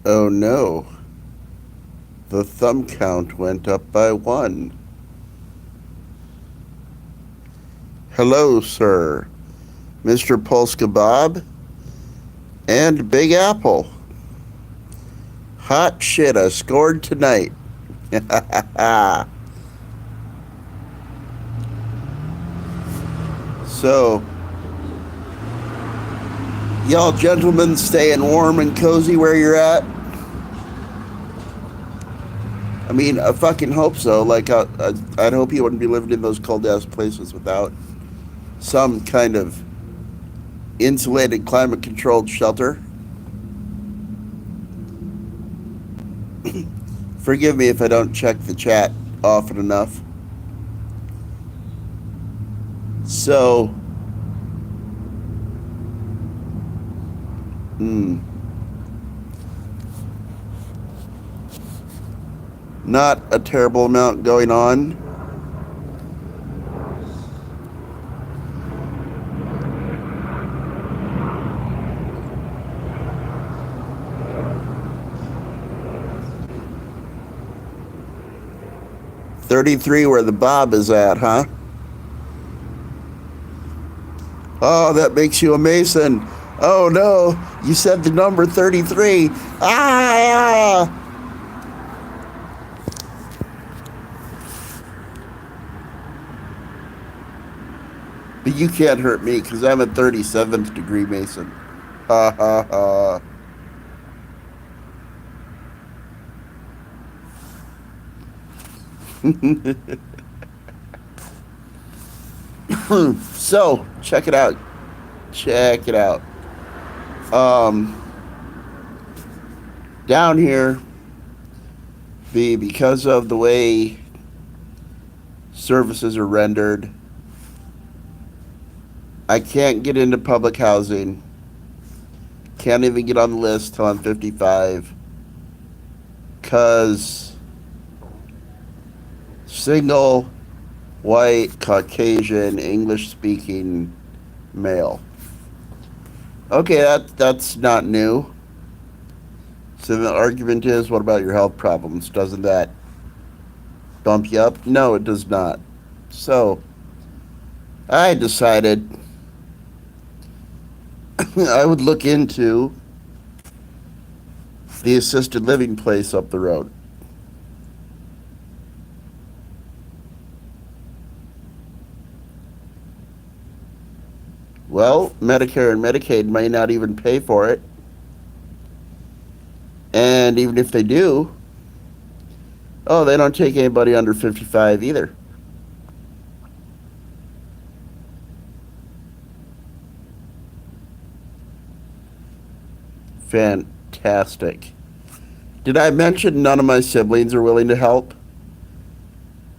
Oh no, the thumb count went up by 1. Hello, sir. Mr. Polska Bob and Big Apple. Hot shit, I scored tonight. So, y'all gentlemen staying warm and cozy where you're at? I mean, I fucking hope so. Like, I'd hope you wouldn't be living in those cold ass places without some kind of insulated, climate controlled shelter. Forgive me if I don't check the chat often enough. So, not a terrible amount going on. $33 where the Bob is at, huh? Oh, that makes you a Mason. Oh no, you said the number 33. Ah! But you can't hurt me because I'm a 37th degree Mason. Ha ha ha. So, check it out. Check it out. Um, Down here, because of the way services are rendered, I can't get into public housing. Can't even get on the list till I'm 55. Because single, white, Caucasian, English speaking male. Okay, that's not new. So the argument is, what about your health problems? Doesn't that bump you up? No, it does not. So I decided I would look into the assisted living place up the road. Well, Medicare and Medicaid may not even pay for it. And even if they do, oh, they don't take anybody under 55 either. Fantastic. Did I mention none of my siblings are willing to help?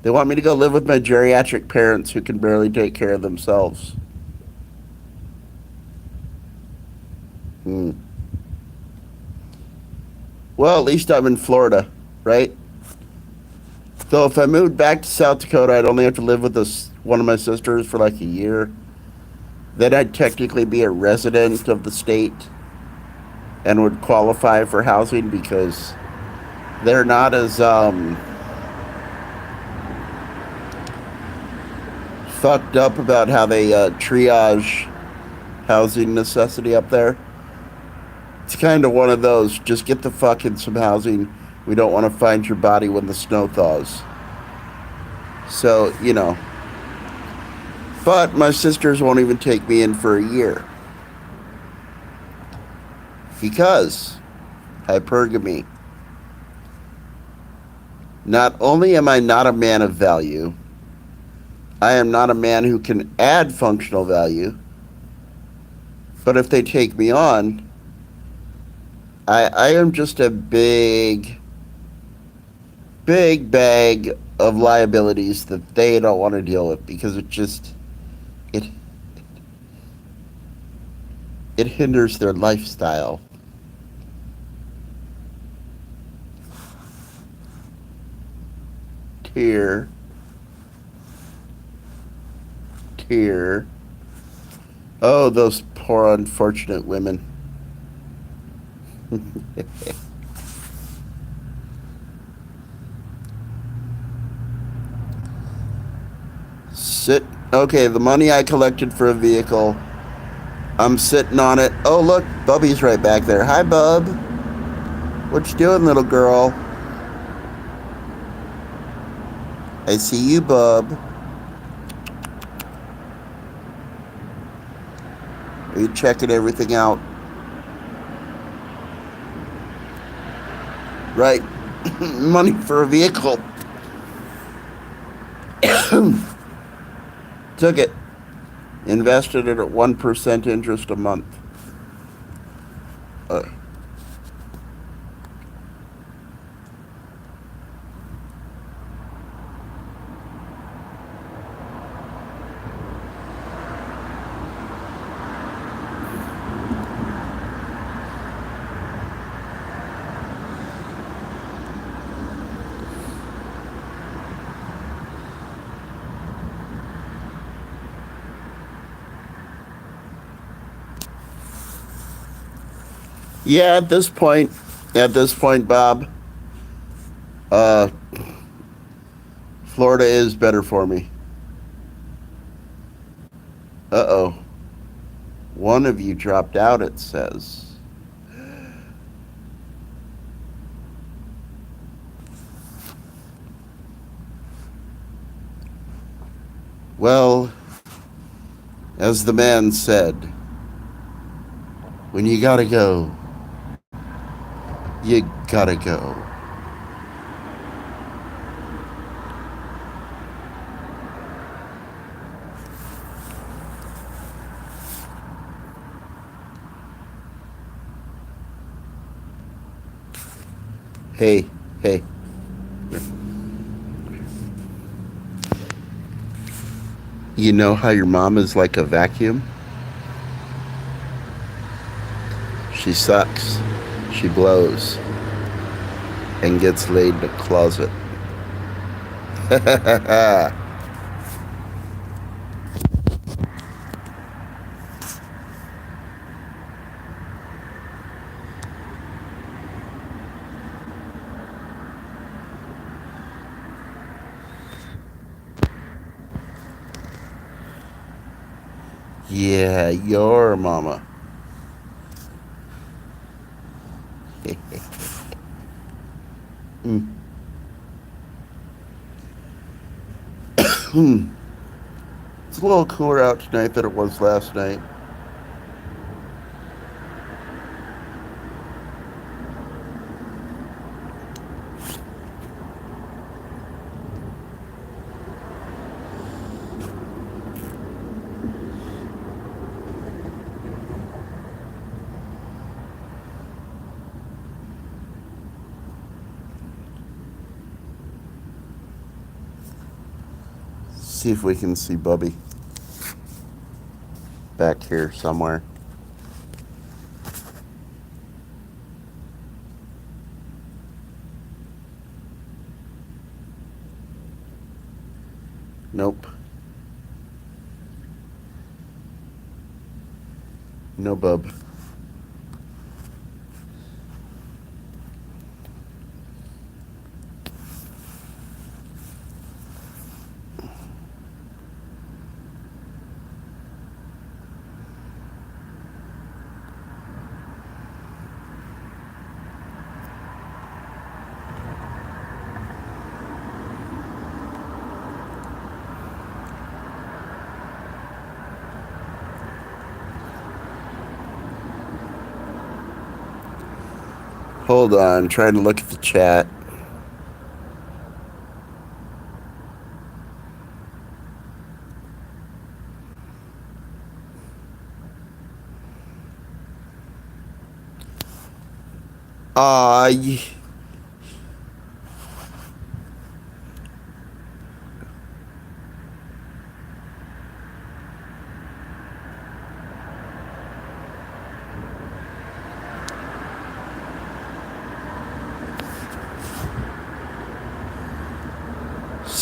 They want me to go live with my geriatric parents who can barely take care of themselves. Hmm. Well, at least I'm in Florida, right? So if I moved back to South Dakota, I'd only have to live with one of my sisters for like a year. Then I'd technically be a resident of the state and would qualify for housing because they're not as fucked up about how they triage housing necessity up there. It's kind of one of those, just get the fuck in some housing. We don't want to find your body when the snow thaws. So, But my sisters won't even take me in for a year. Because hypergamy. Not only am I not a man of value, I am not a man who can add functional value, but if they take me on, I am just a big bag of liabilities that they don't want to deal with because it it hinders their lifestyle. Tear, tear. Oh, those poor unfortunate women. Sit. Okay, the money I collected for a vehicle. I'm sitting on it. Oh, look, Bubby's right back there. Hi, Bub. What you doing, little girl? I see you, Bub. Are you checking everything out? Right. Money for a vehicle. Took it. Invested it at 1% interest a month. Uh, yeah, at this point, Bob, uh, Florida is better for me. Uh-oh. One of you dropped out, it says. Well, as the man said, when you gotta go, you gotta go. Hey, hey. You know how your mom is like a vacuum? She sucks, she blows, and gets laid in a closet. Yeah, your mama. Mm. It's a little cooler out tonight than it was last night. See if we can see Bubby back here somewhere. Nope. No Bub. Hold on, trying to look at the chat. Uh,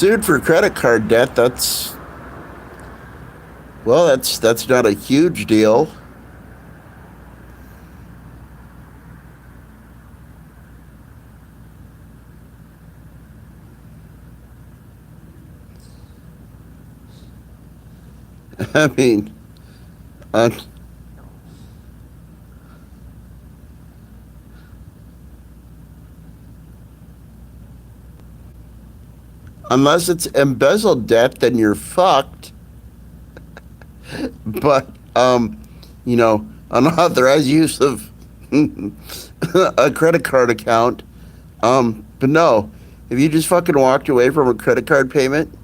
sued for credit card debt. That's not a huge deal. I mean, un- unless it's embezzled debt, then you're fucked. But unauthorized use of a credit card account. But no, if you just fucking walked away from a credit card payment,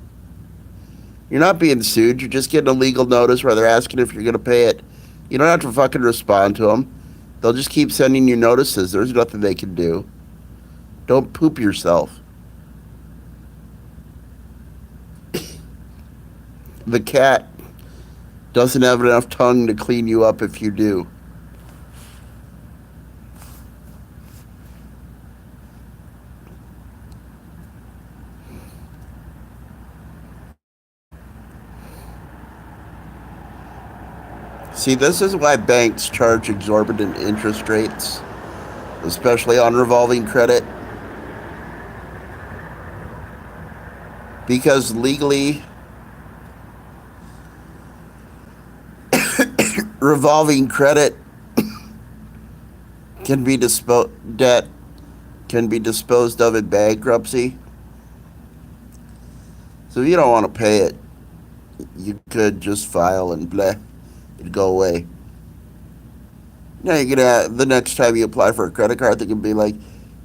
you're not being sued. You're just getting a legal notice where they're asking if you're going to pay it. You don't have to fucking respond to them. They'll just keep sending you notices. There's nothing they can do. Don't poop yourself. The cat doesn't have enough tongue to clean you up if you do. See, this is why banks charge exorbitant interest rates, especially on revolving credit, because legally, revolving credit can be debt can be disposed of in bankruptcy. So if you don't want to pay it, you could just file and blah, it'd go away. Now you can the next time you apply for a credit card, they can be like,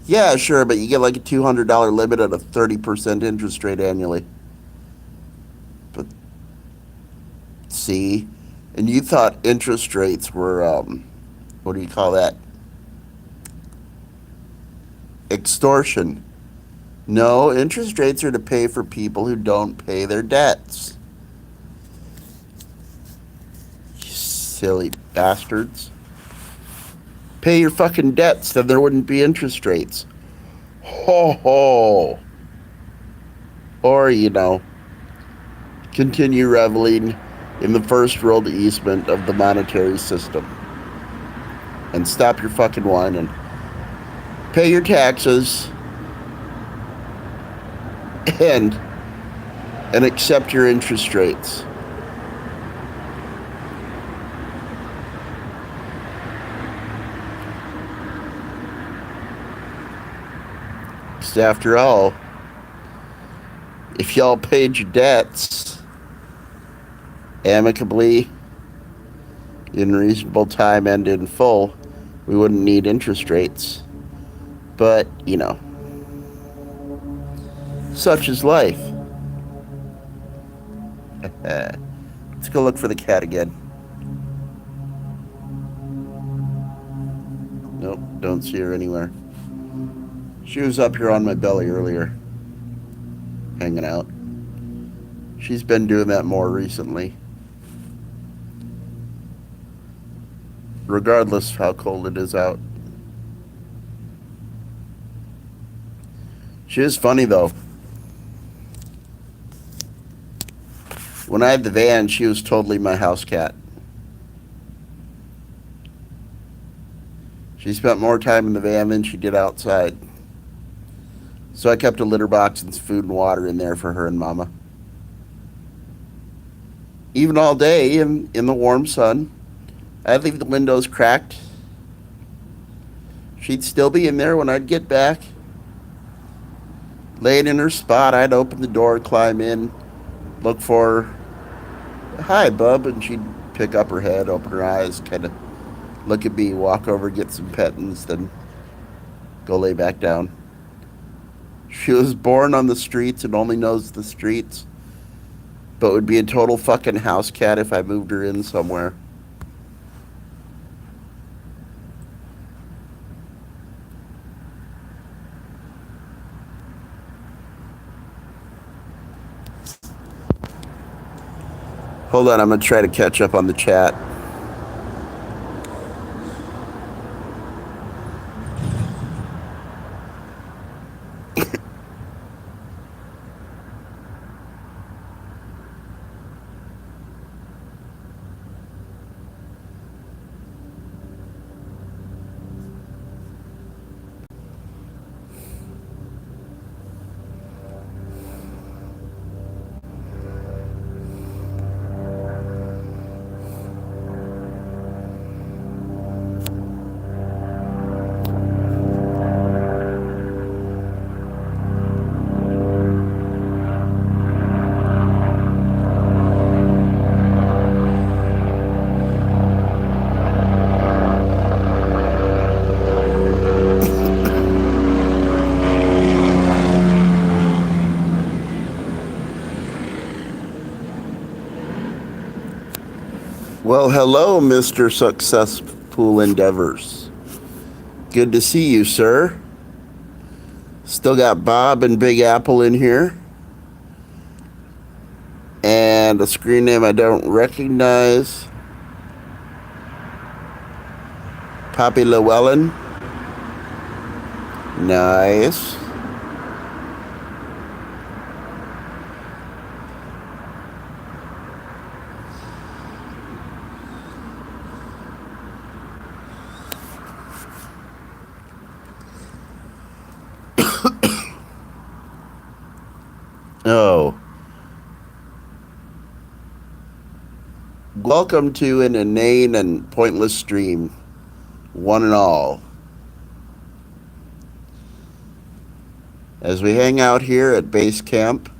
yeah, sure, but you get like a $200 limit at a 30% interest rate annually. But see, and you thought interest rates were what do you call that? Extortion. No, interest rates are to pay for people who don't pay their debts. You silly bastards. Pay your fucking debts, then there wouldn't be interest rates. Ho ho. Or, continue reveling in the first world easement of the monetary system. And stop your fucking whining. Pay your taxes and accept your interest rates. Because after all, if y'all paid your debts amicably, in reasonable time, and in full, we wouldn't need interest rates. But, such is life. Let's go look for the cat again. Nope, don't see her anywhere. She was up here on my belly earlier, hanging out. She's been doing that more recently. Regardless of how cold it is out. She is funny though. When I had the van, she was totally my house cat. She spent more time in the van than she did outside. So I kept a litter box and some food and water in there for her and Mama. Even all day in the warm sun, I'd leave the windows cracked. She'd still be in there when I'd get back. Laying in her spot, I'd open the door, climb in, look for her. Hi, bub. And she'd pick up her head, open her eyes, kind of look at me, walk over, get some pettings, then go lay back down. She was born on the streets and only knows the streets, but would be a total fucking house cat if I moved her in somewhere. Hold on, I'm gonna try to catch up on the chat. Well, hello, Mr. Successful Endeavors. Good to see you, sir. Still got Bob and Big Apple in here. And a screen name I don't recognize. Poppy Llewellyn. Nice. Oh. Welcome to an inane and pointless stream, one and all. As we hang out here at base camp,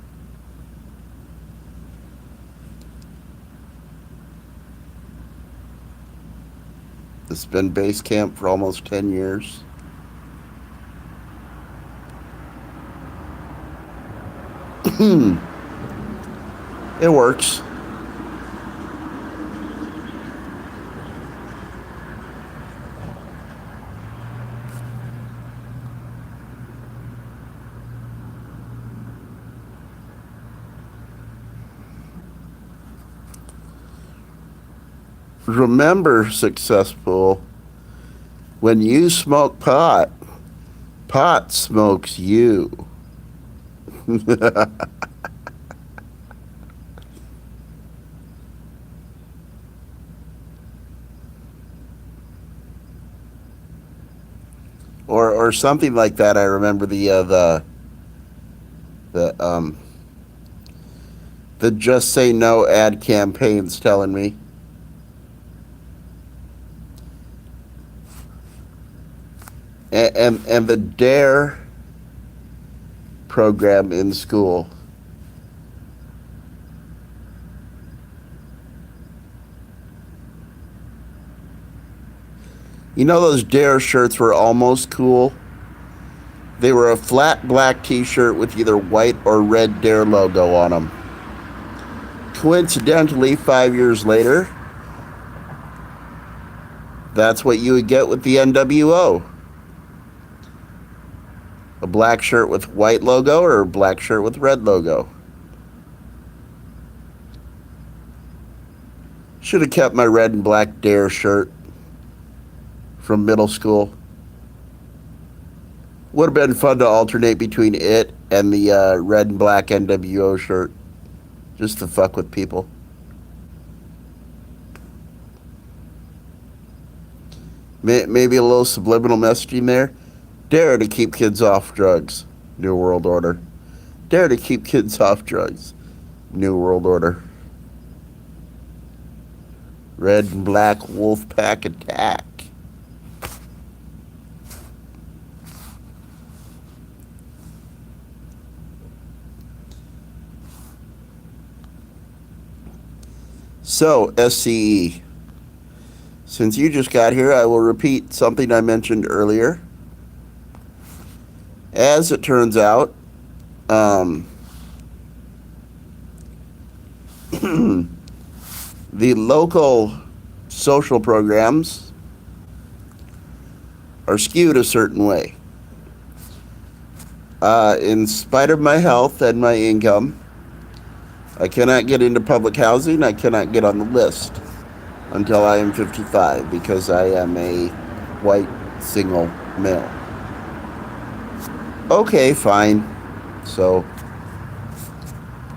it's been base camp for almost 10 years. It works. Remember, Successful, when you smoke pot, pot smokes you. or something like that. I remember the Just Say No ad campaigns telling me. And the DARE program in school. You know, those DARE shirts were almost cool. They were a flat black t-shirt with either white or red DARE logo on them. Coincidentally, 5 years later, that's what you would get with the NWO. A black shirt with white logo or a black shirt with red logo. Should have kept my red and black DARE shirt from middle school. Would have been fun to alternate between it and the red and black NWO shirt. Just to fuck with people. Maybe a little subliminal messaging there. Dare to keep kids off drugs. New World Order. Dare to keep kids off drugs. New World Order. Red and black wolf pack attack. So, SCE. Since you just got here, I will repeat something I mentioned earlier. As it turns out, the local social programs are skewed a certain way. In spite of my health and my income, I cannot get into public housing. I cannot get on the list until I am 55 because I am a white single male. Okay, fine. So,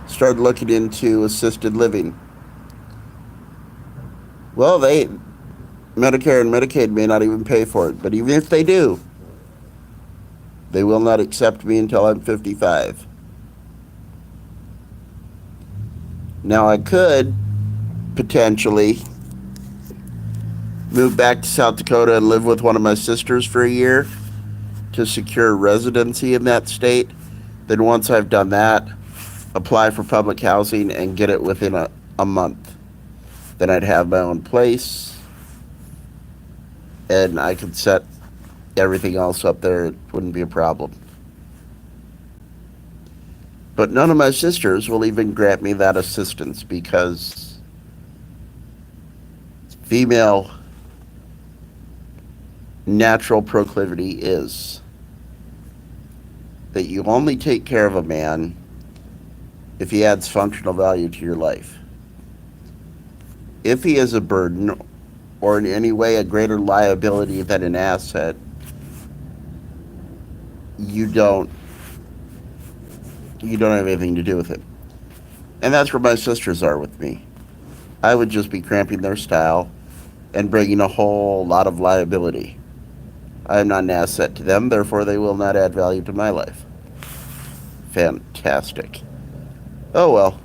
started looking into assisted living. Well, Medicare and Medicaid may not even pay for it, but even if they do, they will not accept me until I'm 55. Now, I could potentially move back to South Dakota and live with one of my sisters for a year to secure residency in that state. Then once I've done that, apply for public housing and get it within a month. Then I'd have my own place and I could set everything else up there. It wouldn't be a problem. But none of my sisters will even grant me that assistance because female natural proclivity is that you only take care of a man if he adds functional value to your life. If he is a burden or in any way a greater liability than an asset, you don't have anything to do with it. And that's where my sisters are with me. I would just be cramping their style and bringing a whole lot of liability. I am not an asset to them, therefore they will not add value to my life. Fantastic. Oh well.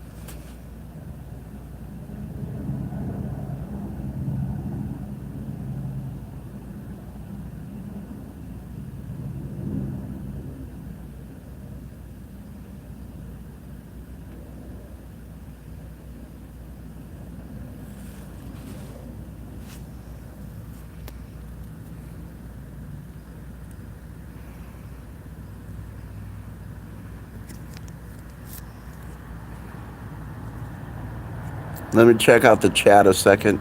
Let me check out the chat a second.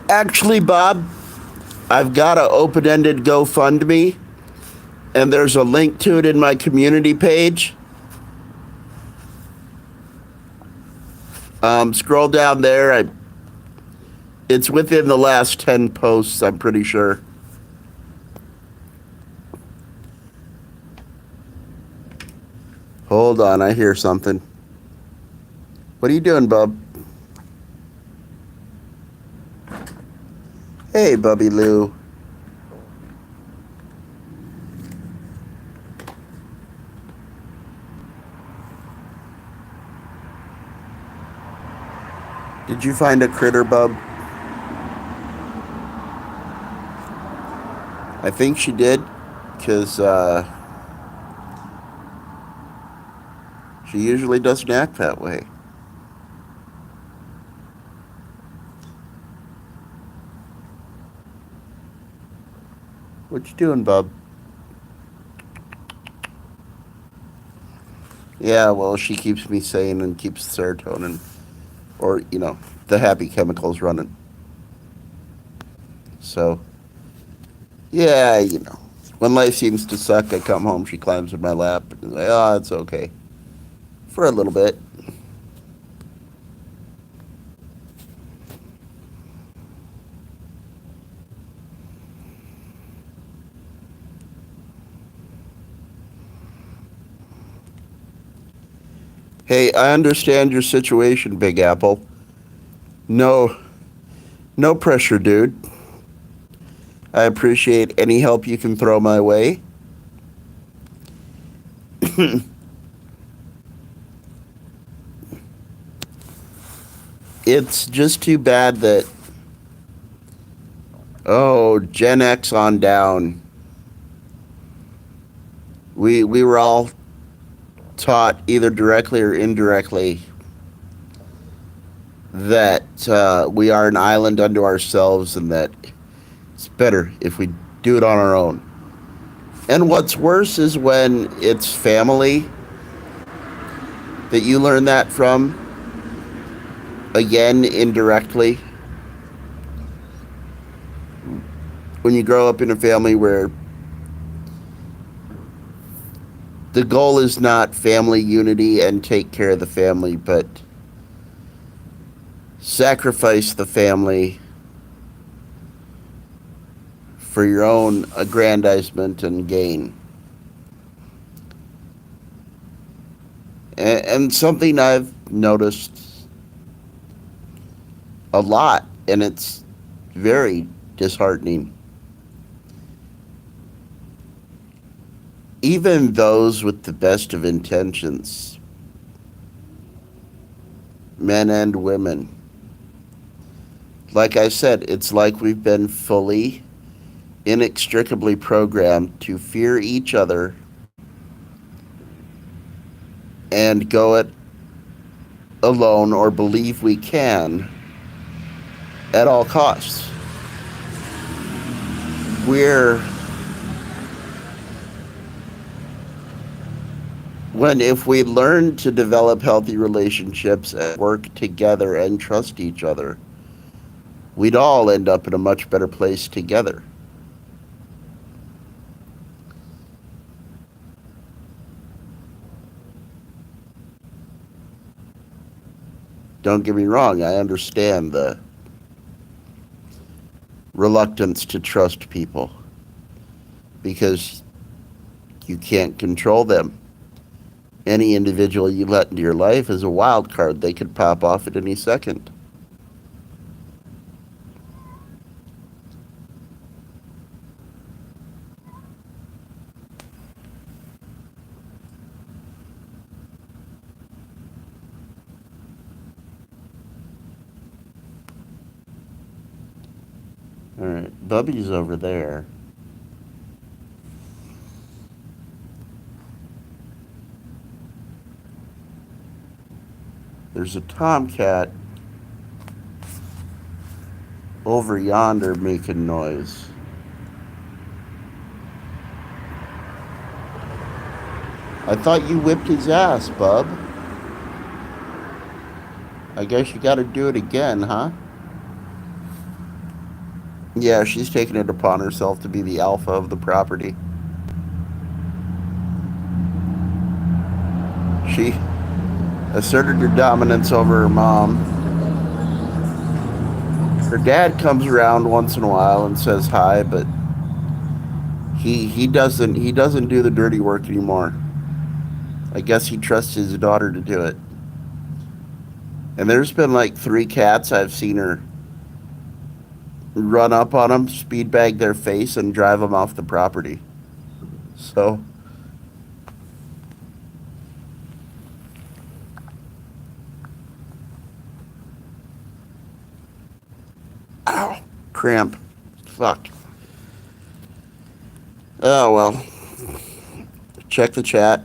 Actually, Bob, I've got an open-ended GoFundMe, and there's a link to it in my community page. Scroll down there. It's within the last 10 posts, I'm pretty sure. Hold on, I hear something. What are you doing, bub? Hey, Bubby Lou. Did you find a critter, bub? I think she did, because she usually doesn't act that way. What you doing, bub? Yeah, well, she keeps me sane and keeps serotonin, or, the happy chemicals running. So, yeah, when life seems to suck, I come home, she climbs in my lap, and like, oh, it's okay. For a little bit. Hey, I understand your situation, Big Apple. No pressure, dude. I appreciate any help you can throw my way. It's just too bad that, Gen X on down. We were all taught either directly or indirectly that we are an island unto ourselves and that it's better if we do it on our own. And what's worse is when it's family that you learn that from, again, indirectly. When you grow up in a family where the goal is not family unity and take care of the family, but sacrifice the family for your own aggrandizement and gain. And something I've noticed a lot, and it's very disheartening. Even those with the best of intentions, men and women, like I said, it's like we've been fully, inextricably programmed to fear each other and go it alone or believe we can at all costs. We're when if we learn to develop healthy relationships and work together and trust each other, we'd all end up in a much better place together. Don't get me wrong, I understand the reluctance to trust people because you can't control them. Any individual you let into your life is a wild card. They could pop off at any second. All right, Bubby's over there. There's a tomcat over yonder making noise. I thought you whipped his ass, bub. I guess you gotta do it again, huh? Yeah, she's taking it upon herself to be the alpha of the property. She asserted her dominance over her mom. Her dad comes around once in a while and says hi, but he doesn't do the dirty work anymore. I guess he trusts his daughter to do it. And there's been like 3 cats I've seen her run up on them, speed bag their face, and drive them off the property. So, ow, cramp. Fuck. Oh well. Check the chat.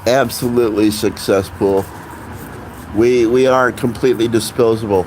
Absolutely successful. We are completely disposable.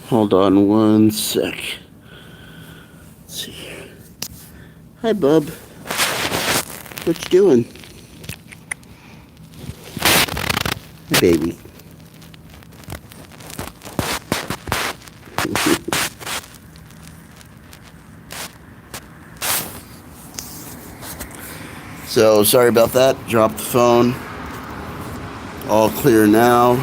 Hold on one sec. Let's see. Hi, bub. What you doing? Hi, baby. So sorry about that. Dropped the phone. All clear now.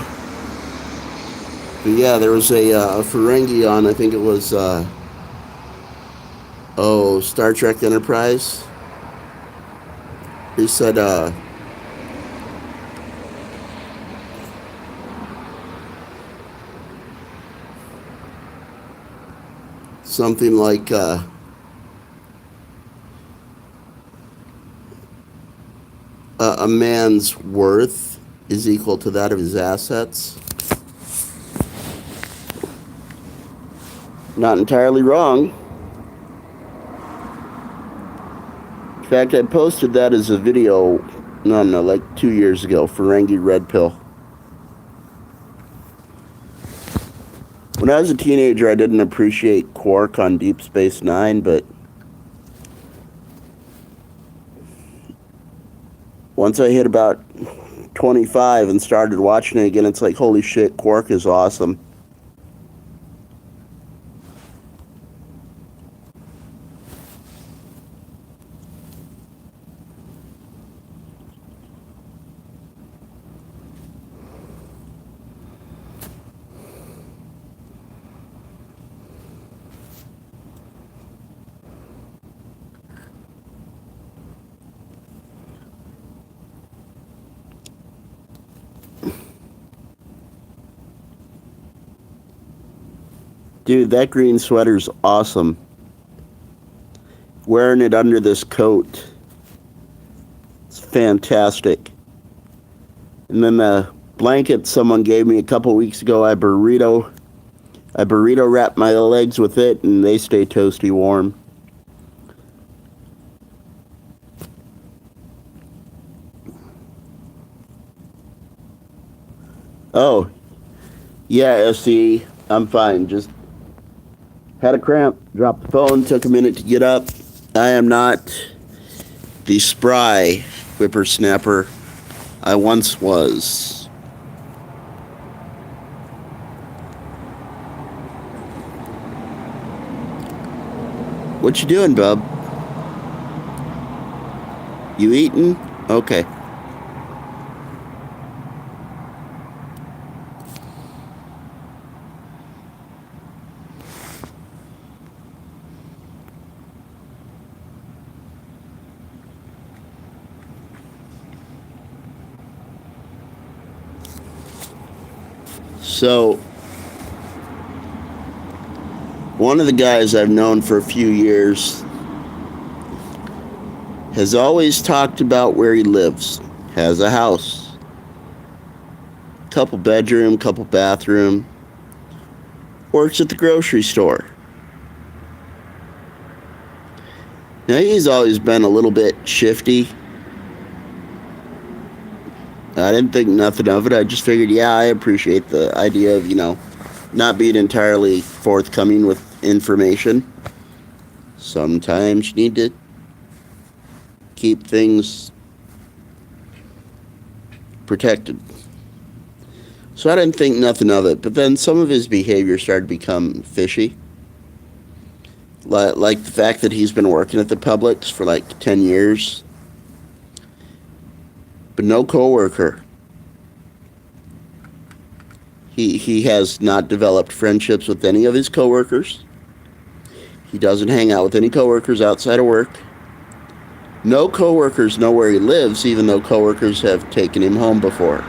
But yeah, there was a Ferengi on. I think it was Star Trek Enterprise. He said something like a man's worth is equal to that of his assets. Not entirely wrong. In fact, I posted that as a video, no, like 2 years ago, Ferengi Red Pill. When I was a teenager, I didn't appreciate Quark on Deep Space Nine, but once I hit about 25 and started watching it again, it's like, holy shit, Quark is awesome. Dude, that green sweater's awesome. Wearing it under this coat. It's fantastic. And then the blanket someone gave me a couple weeks ago, I burrito wrapped my legs with it, and they stay toasty warm. Oh, yeah, SE, I'm fine. Just had a cramp, dropped the phone, took a minute to get up. I am not the spry whippersnapper I once was. What you doing, bub? You eating? Okay. So, one of the guys I've known for a few years has always talked about where he lives. Has a house, couple bedroom, couple bathroom, works at the grocery store. Now, he's always been a little bit shifty. I didn't think nothing of it. I just figured, yeah, I appreciate the idea of, not being entirely forthcoming with information. Sometimes you need to keep things protected. So I didn't think nothing of it. But then some of his behavior started to become fishy. Like the fact that he's been working at the Publix for like 10 years. But no coworker. He has not developed friendships with any of his coworkers. He doesn't hang out with any coworkers outside of work. No coworkers know where he lives, even though coworkers have taken him home before.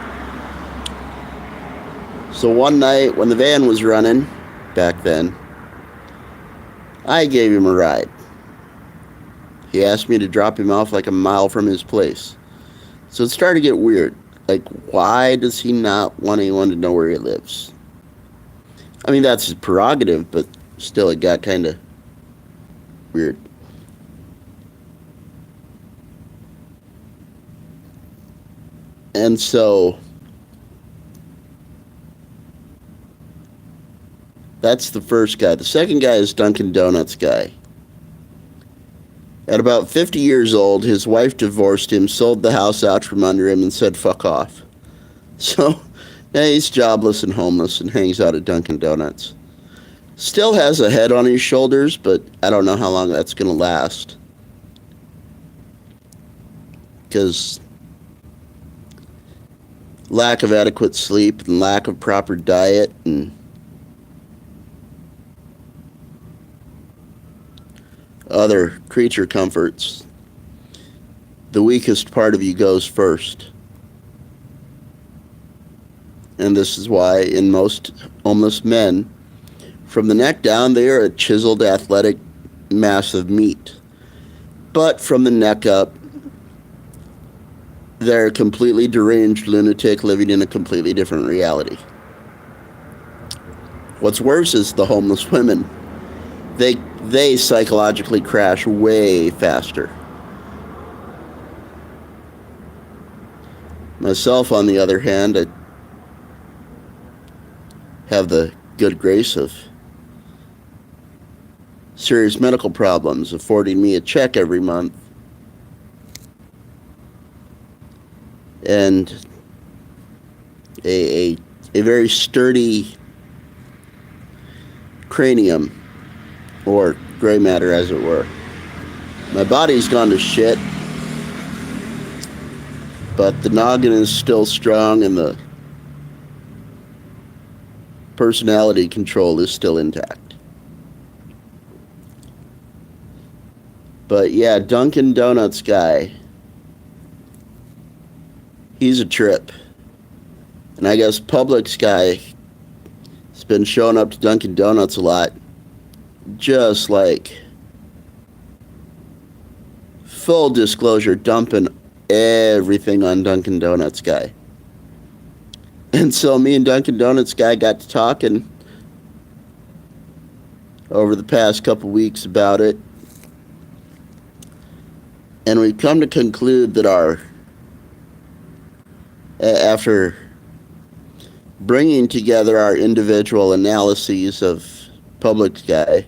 So one night when the van was running, back then, I gave him a ride. He asked me to drop him off like a mile from his place. So it started to get weird. Like, why does he not want anyone to know where he lives? I mean, that's his prerogative, but still, it got kind of weird. And so, that's the first guy. The second guy is Dunkin' Donuts guy. At about 50 years old, his wife divorced him, sold the house out from under him, and said, fuck off. So, now he's jobless and homeless and hangs out at Dunkin' Donuts. Still has a head on his shoulders, but I don't know how long that's going to last. because lack of adequate sleep and lack of proper diet and other creature comforts, the weakest part of you goes first. And this is why in most homeless men, from the neck down, they are a chiseled, athletic mass of meat. But from the neck up, they're a completely deranged lunatic living in a completely different reality. What's worse is the homeless women. They psychologically crash way faster. Myself, on the other hand, I have the good grace of serious medical problems affording me a check every month and a very sturdy cranium, or gray matter as it were. My body's gone to shit, but the noggin is still strong and the personality control is still intact. But yeah, Dunkin' Donuts guy, he's a trip. And I guess Publix guy has been showing up to Dunkin' Donuts a lot, just like, full disclosure, dumping everything on Dunkin' Donuts guy. And so me and Dunkin' Donuts guy got to talking over the past couple weeks about it. And we've come to conclude that after bringing together our individual analyses of Publix guy,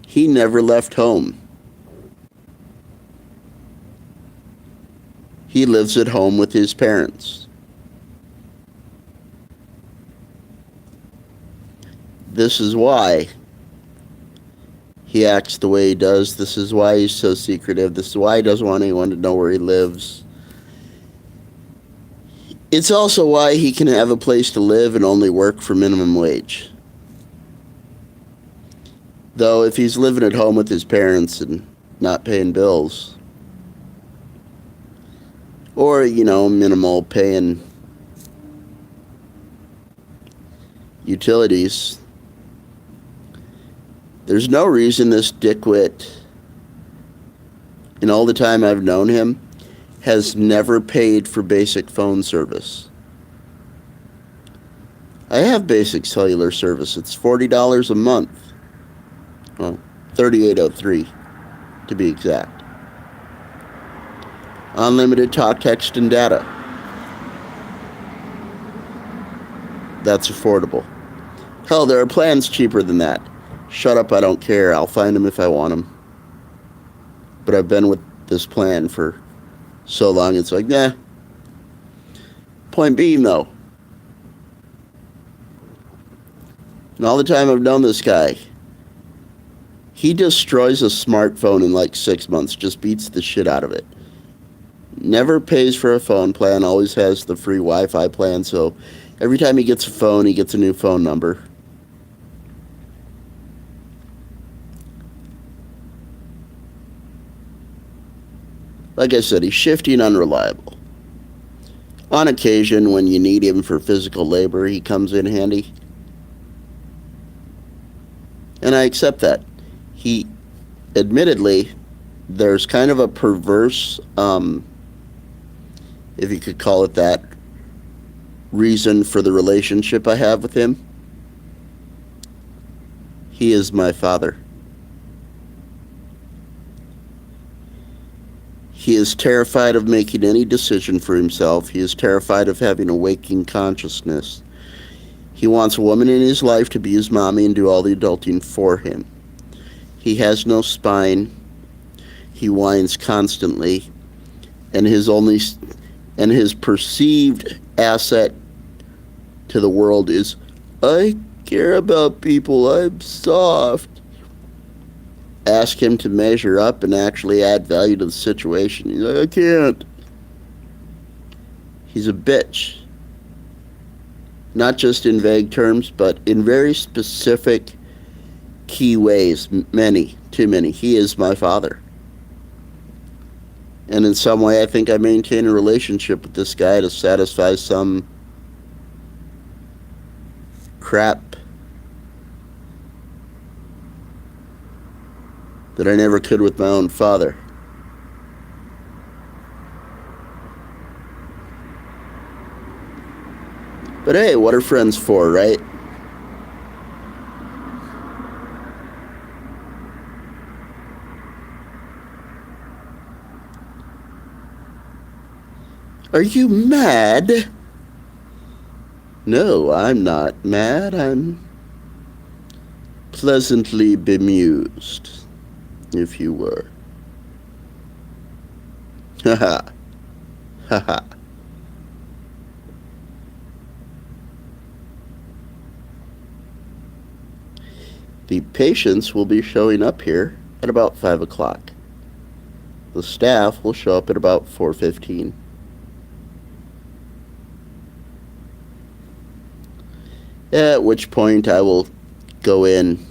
he never left home. He lives at home with his parents. This is why he acts the way he does. This is why he's so secretive. This is why he doesn't want anyone to know where he lives. It's also why he can have a place to live and only work for minimum wage. Though if he's living at home with his parents and not paying bills, or, minimal paying utilities, there's no reason this dickwit, in all the time I've known him, has never paid for basic phone service. I have basic cellular service. It's $40 a month. Well, $38.03 to be exact. Unlimited talk, text, and data. That's affordable. Hell, there are plans cheaper than that. Shut up, I don't care. I'll find them if I want them. But I've been with this plan for so long, it's like, nah. Point being, though, and all the time I've known this guy, he destroys a smartphone in like 6 months, just beats the shit out of it. Never pays for a phone plan, always has the free Wi-Fi plan, so every time he gets a phone, he gets a new phone number. Like I said, he's shifty and unreliable. On occasion, when you need him for physical labor, he comes in handy. And I accept that. He, admittedly, there's kind of a perverse, if you could call it that, reason for the relationship I have with him. He is my father. He is terrified of making any decision for himself. He is terrified of having a waking consciousness. He wants a woman in his life to be his mommy and do all the adulting for him. He has no spine. He whines constantly. And his perceived asset to the world is, I care about people, I'm soft. ask him to measure up and actually add value to the situation. He's like, I can't. He's a bitch. Not just in vague terms, but in very specific, key ways. Many, too many. He is my father. And in some way, I think I maintain a relationship with this guy to satisfy some crap that I never could with my own father. But hey, what are friends for, right? Are you mad? No, I'm not mad. I'm pleasantly bemused, if you were. Haha. Haha. The patients will be showing up here at about 5 o'clock. The staff will show up at about 4:15. At which point I will go in,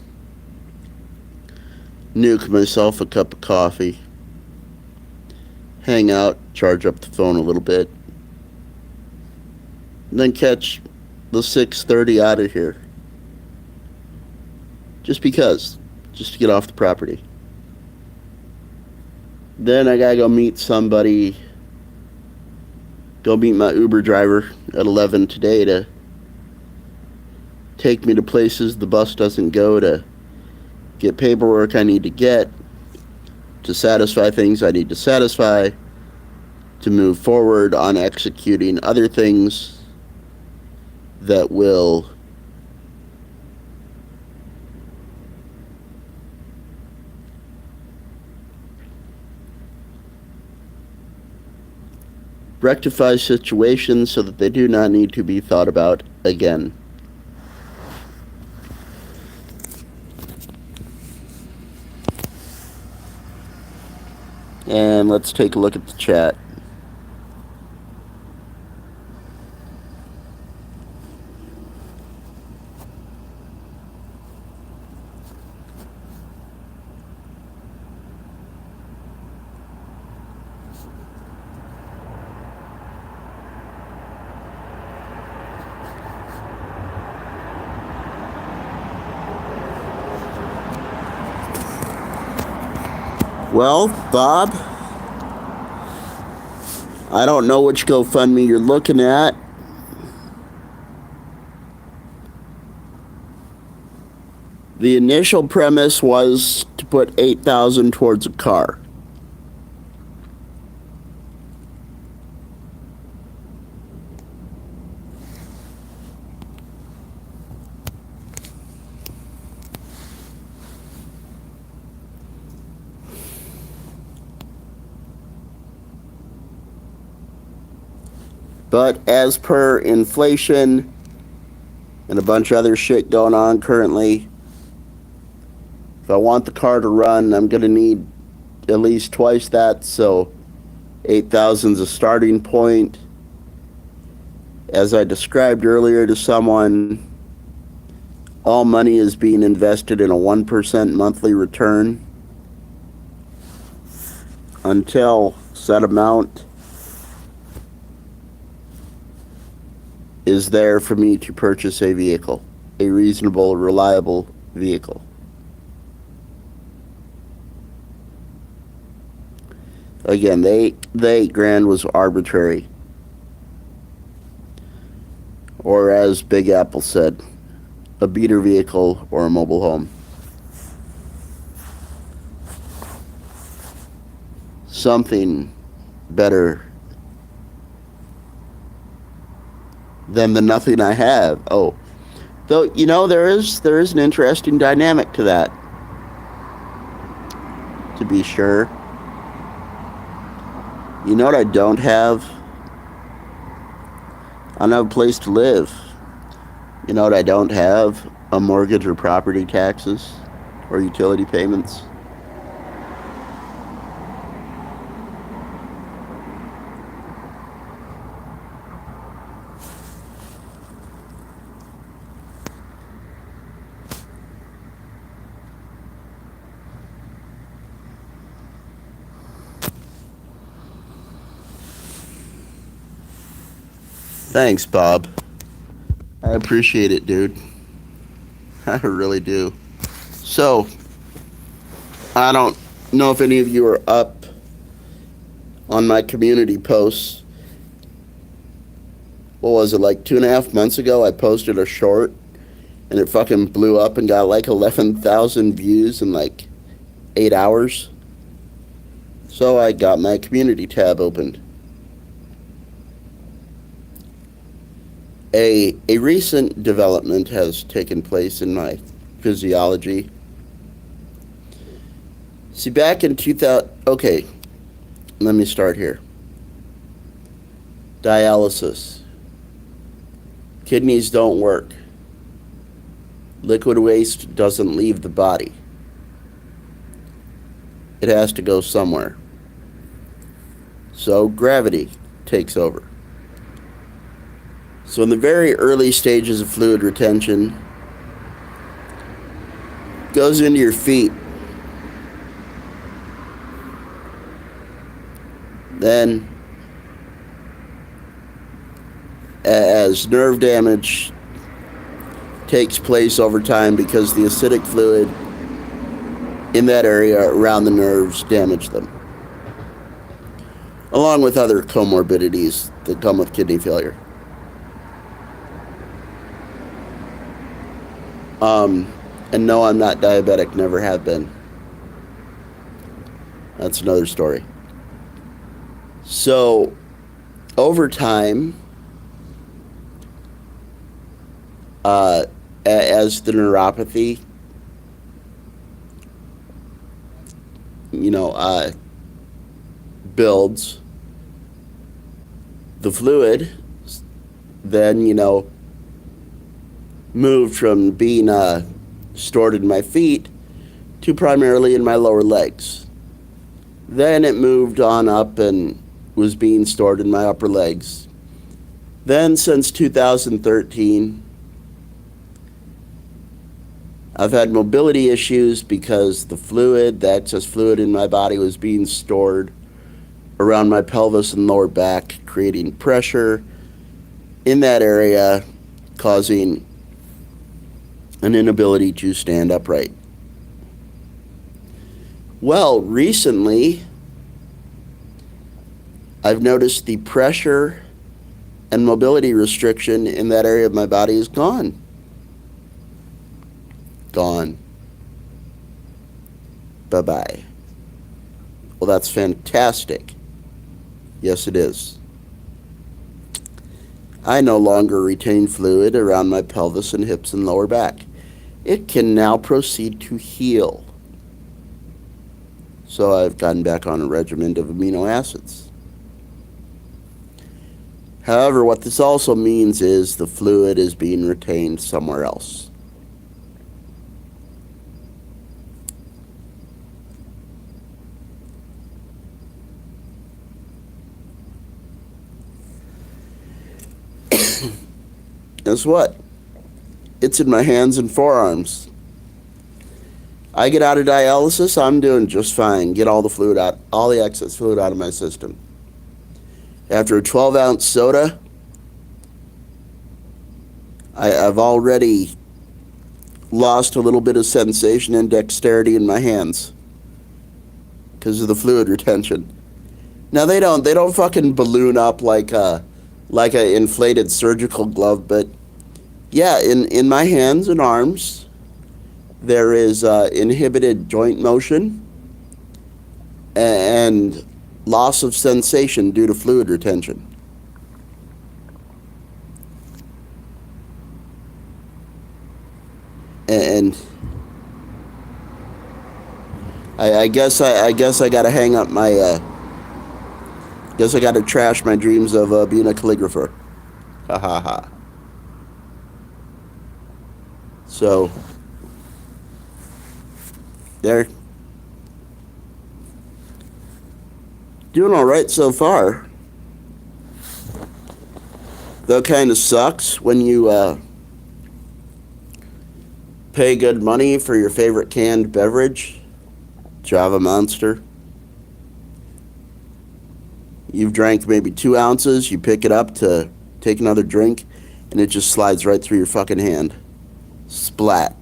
nuke myself a cup of coffee, hang out, charge up the phone a little bit, and then catch the 6:30 out of here. Just because. Just to get off the property. Then I gotta go meet somebody. Go meet my Uber driver at 11 today to take me to places the bus doesn't go, to get paperwork I need to get, to satisfy things I need to satisfy, to move forward on executing other things that will rectify situations so that they do not need to be thought about again. And let's take a look at the chat. Well, Bob, I don't know which GoFundMe you're looking at. The initial premise was to put $8,000 towards a car. But as per inflation and a bunch of other shit going on currently, if I want the car to run, I'm going to need at least twice that, so 8,000 is a starting point. As I described earlier to someone, all money is being invested in a 1% monthly return until said amount is there for me to purchase a vehicle, a reasonable, reliable vehicle. Again, the $8,000 was arbitrary. Or as Big Apple said, a beater vehicle or a mobile home. Something better than the nothing I have. Oh, though, you know, there is an interesting dynamic to that, to be sure. You know what I don't have? I don't have a place to live. You know what I don't have? A mortgage or property taxes or utility payments. Thanks, Bob. I appreciate it, dude. I really do. So, I don't know if any of you are up on my community posts. What was it, like 2.5 months ago? I posted a short and it fucking blew up and got like 11,000 views in like 8 hours. So I got my community tab opened. A recent development has taken place in my physiology. See, back in 2000, okay, let me start here. Dialysis. Kidneys don't work. Liquid waste doesn't leave the body. It has to go somewhere. So gravity takes over. So in the very early stages of fluid retention, goes into your feet. Then, as nerve damage takes place over time because the acidic fluid in that area around the nerves damage them, along with other comorbidities that come with kidney failure. And no, I'm not diabetic, never have been. That's another story. So, over time, as the neuropathy, builds, the fluid then, moved from being stored in my feet to primarily in my lower legs. Then it moved on up and was being stored in my upper legs. Then since 2013, I've had mobility issues because the excess fluid in my body was being stored around my pelvis and lower back, creating pressure in that area, causing an inability to stand upright. Well, recently, I've noticed the pressure and mobility restriction in that area of my body is gone. Gone. Bye-bye. Well, that's fantastic. Yes, it is. I no longer retain fluid around my pelvis and hips and lower back. It can now proceed to heal. So I've gotten back on a regimen of amino acids. However, what this also means is the fluid is being retained somewhere else. Guess what? It's in my hands and forearms. I get out of dialysis, I'm doing just fine. Get all the fluid out, all the excess fluid out of my system. After a 12-ounce soda, I've already lost a little bit of sensation and dexterity in my hands because of the fluid retention. Now they don't fucking balloon up like a inflated surgical glove, but yeah, in my hands and arms, there is inhibited joint motion and loss of sensation due to fluid retention. And I guess I gotta hang up my. Guess I gotta trash my dreams of being a calligrapher. Ha ha ha. So there. Doing all right so far. Though it kind of sucks when you pay good money for your favorite canned beverage, Java Monster. You've drank maybe 2 ounces, you pick it up to take another drink, and it just slides right through your fucking hand. Splat.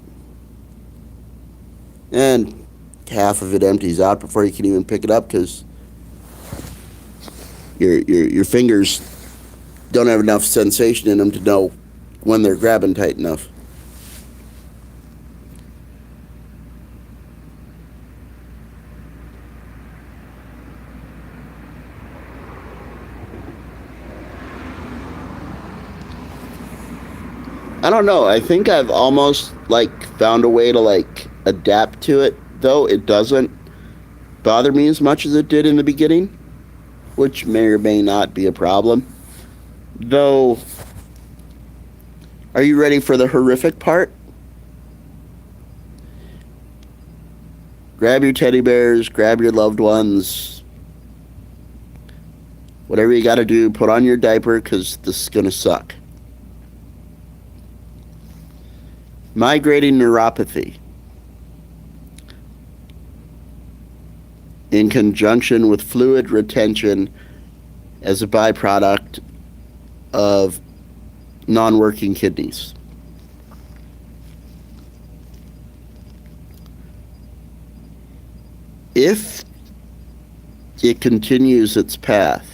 And half of it empties out before you can even pick it up because your fingers don't have enough sensation in them to know when they're grabbing tight enough. I don't know. I think I've almost found a way to adapt to it, though it doesn't bother me as much as it did in the beginning, which may or may not be a problem. Though, are you ready for the horrific part? Grab your teddy bears, grab your loved ones, whatever you gotta do, put on your diaper, because this is gonna suck. Migrating neuropathy, in conjunction with fluid retention as a byproduct of non-working kidneys. If it continues its path,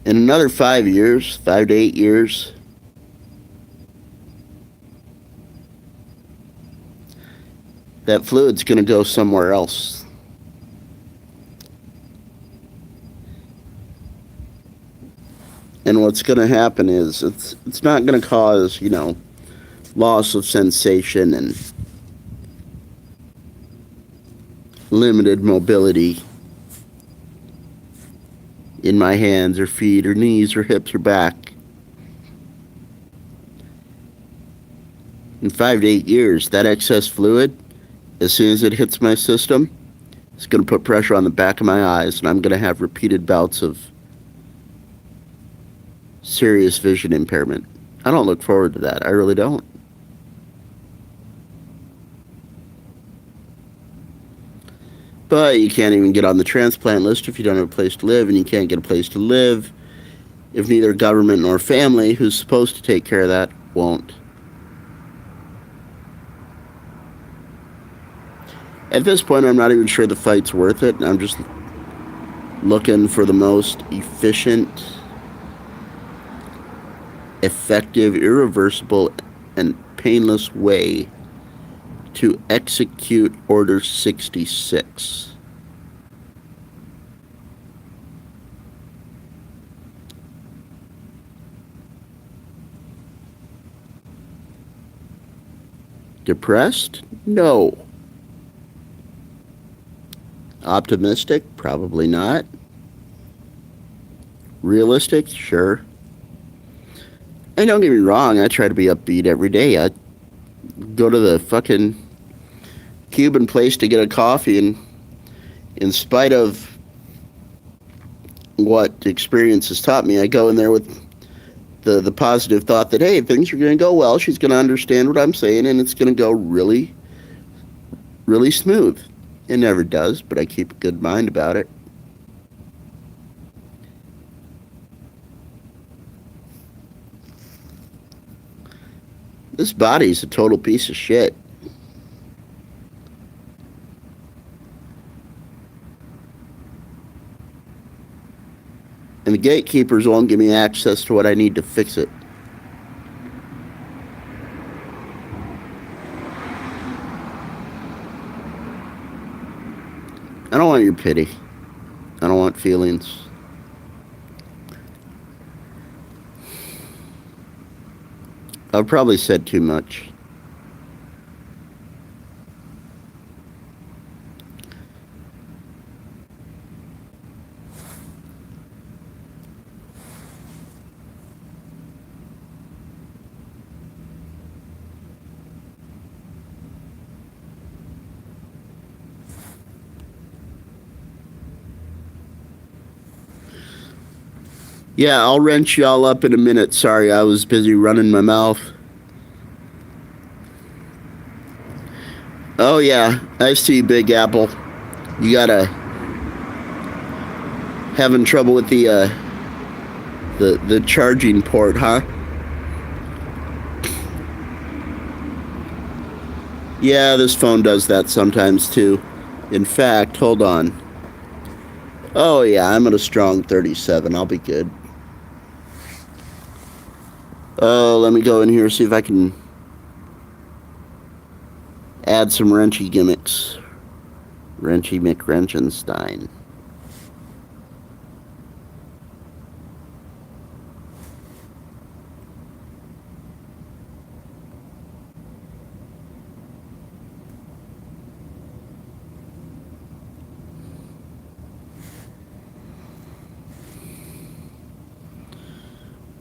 in another 5 years, 5 to 8 years, that fluid's going to go somewhere else. And what's going to happen is it's not going to cause, loss of sensation and limited mobility in my hands or feet or knees or hips or back. In 5 to 8 years, that excess fluid, as soon as it hits my system, it's going to put pressure on the back of my eyes, and I'm going to have repeated bouts of serious vision impairment. I don't look forward to that. I really don't. But you can't even get on the transplant list if you don't have a place to live, and you can't get a place to live if neither government nor family, who's supposed to take care of that, won't. At this point, I'm not even sure the fight's worth it. I'm just looking for the most efficient, effective, irreversible, and painless way to execute Order 66. Depressed? No. Optimistic? Probably not. Realistic? Sure. And don't get me wrong, I try to be upbeat every day. I go to the fucking Cuban place to get a coffee, and in spite of what experience has taught me, I go in there with the positive thought that, hey, things are going to go well. She's going to understand what I'm saying, and it's going to go really, really smooth. It never does, but I keep a good mind about it. This body's a total piece of shit. And the gatekeepers won't give me access to what I need to fix it. I don't want your pity. I don't want feelings. I've probably said too much. Yeah, I'll wrench y'all up in a minute. Sorry, I was busy running my mouth. Oh yeah, I see, Big Apple. You gotta Having trouble with the charging port, huh? Yeah, this phone does that sometimes too. In fact, hold on. Oh yeah, I'm at a strong 37. I'll be good. Oh, let me go in here see if I can add some wrenchy gimmicks. Wrenchy McWrenchenstein.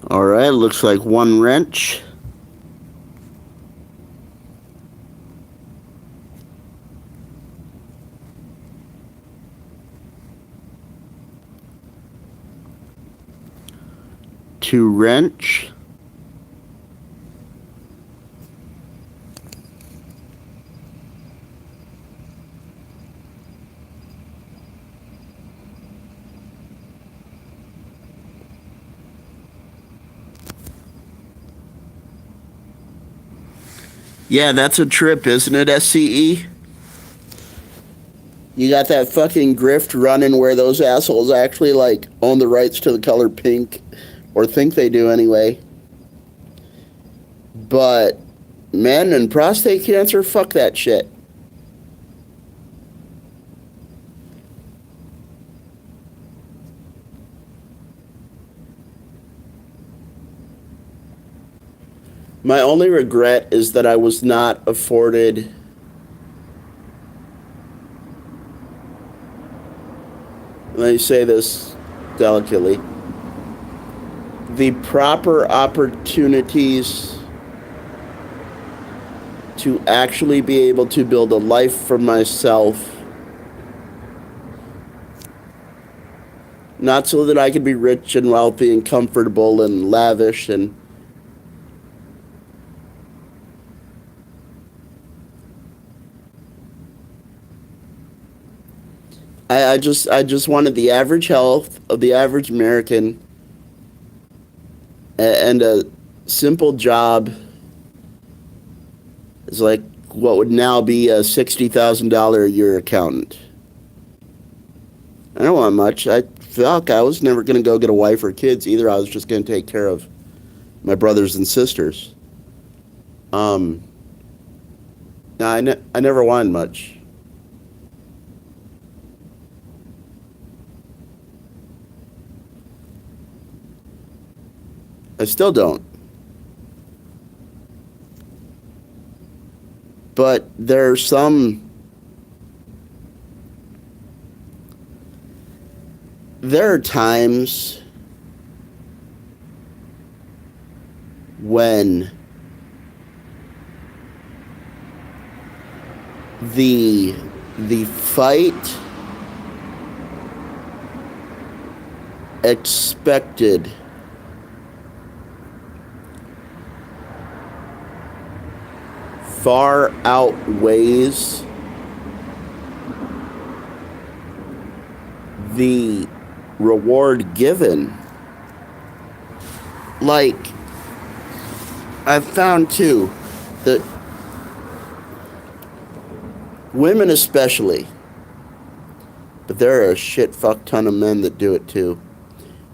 Alright, looks like one wrench. Two wrench. Yeah, that's a trip, isn't it, SCE? You got that fucking grift running where those assholes actually, like, own the rights to the color pink. Or think they do anyway. But men and prostate cancer, fuck that shit. My only regret is that I was not afforded let me say this delicately, the proper opportunities to actually be able to build a life for myself. Not so that I could be rich and wealthy and comfortable and lavish and I just wanted the average health of the average American and a simple job is like what would now be a $60,000 a year accountant. I don't want much. I was never going to go get a wife or kids either. I was just going to take care of my brothers and sisters. No, I never wanted much. I still don't. But there are times when the fight expected far outweighs the reward given. Like, I've found too that women especially, but there are a shit fuck ton of men that do it too.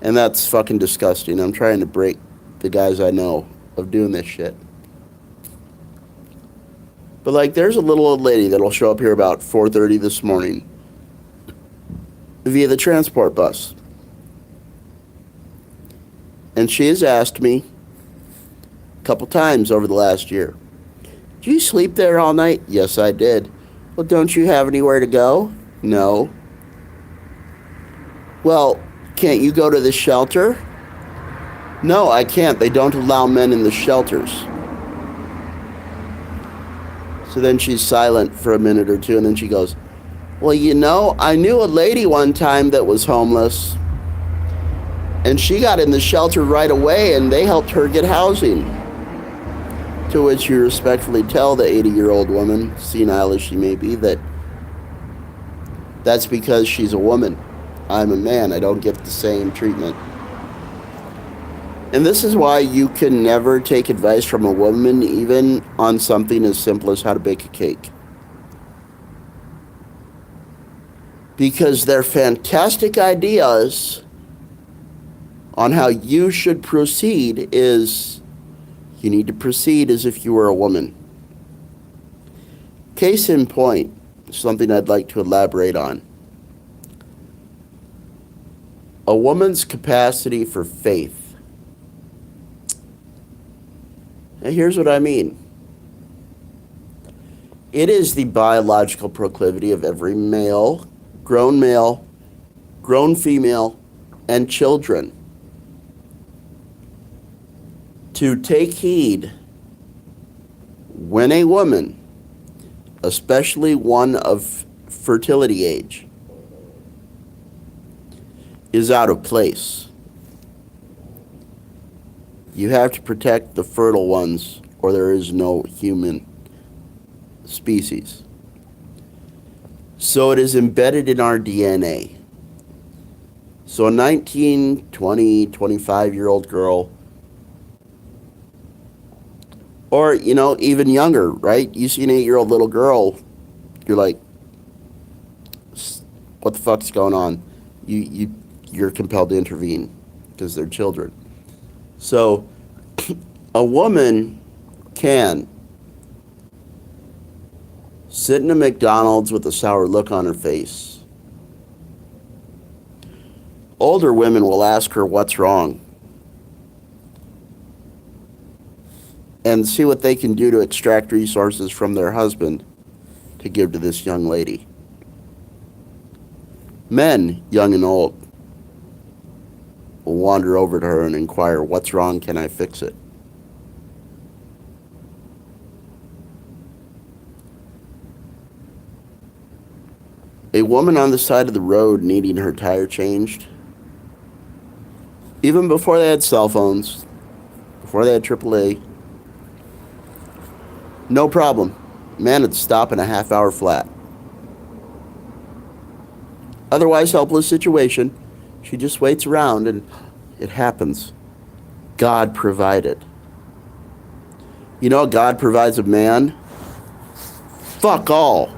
And that's fucking disgusting. I'm trying to break the guys I know of doing this shit. But like, there's a little old lady that'll show up here about 4:30 this morning via the transport bus. And she has asked me a couple times over the last year, "Did you sleep there all night?" "Yes, I did." "Well, don't you have anywhere to go?" "No." "Well, can't you go to the shelter?" "No, I can't. They don't allow men in the shelters." So then she's silent for a minute or two, and then she goes, "Well, you know, I knew a lady one time that was homeless, and she got in the shelter right away, and they helped her get housing." To which you respectfully tell the 80-year-old woman, senile as she may be, that that's because she's a woman. I'm a man. I don't get the same treatment. And this is why you can never take advice from a woman, even on something as simple as how to bake a cake. Because their fantastic ideas on how you should proceed is you need to proceed as if you were a woman. Case in point, something I'd like to elaborate on. A woman's capacity for faith. Now, here's what I mean. It is the biological proclivity of every male, grown female, and children to take heed when a woman, especially one of fertility age, is out of place. You have to protect the fertile ones, or there is no human species. So it is embedded in our DNA. So a 19, 20, 25-year-old girl, or, even younger, right? You see an 8-year-old little girl, you're like, what the fuck's going on? You're compelled to intervene because they're children. So a woman can sit in a McDonald's with a sour look on her face. Older women will ask her what's wrong and see what they can do to extract resources from their husband to give to this young lady. Men, young and old, will wander over to her and inquire, what's wrong, can I fix it? A woman on the side of the road needing her tire changed, even before they had cell phones, before they had AAA, no problem. Man would stop in a half-hour flat. Otherwise helpless situation, she just waits around and it happens. God provided. You know, God provides a man. Fuck all.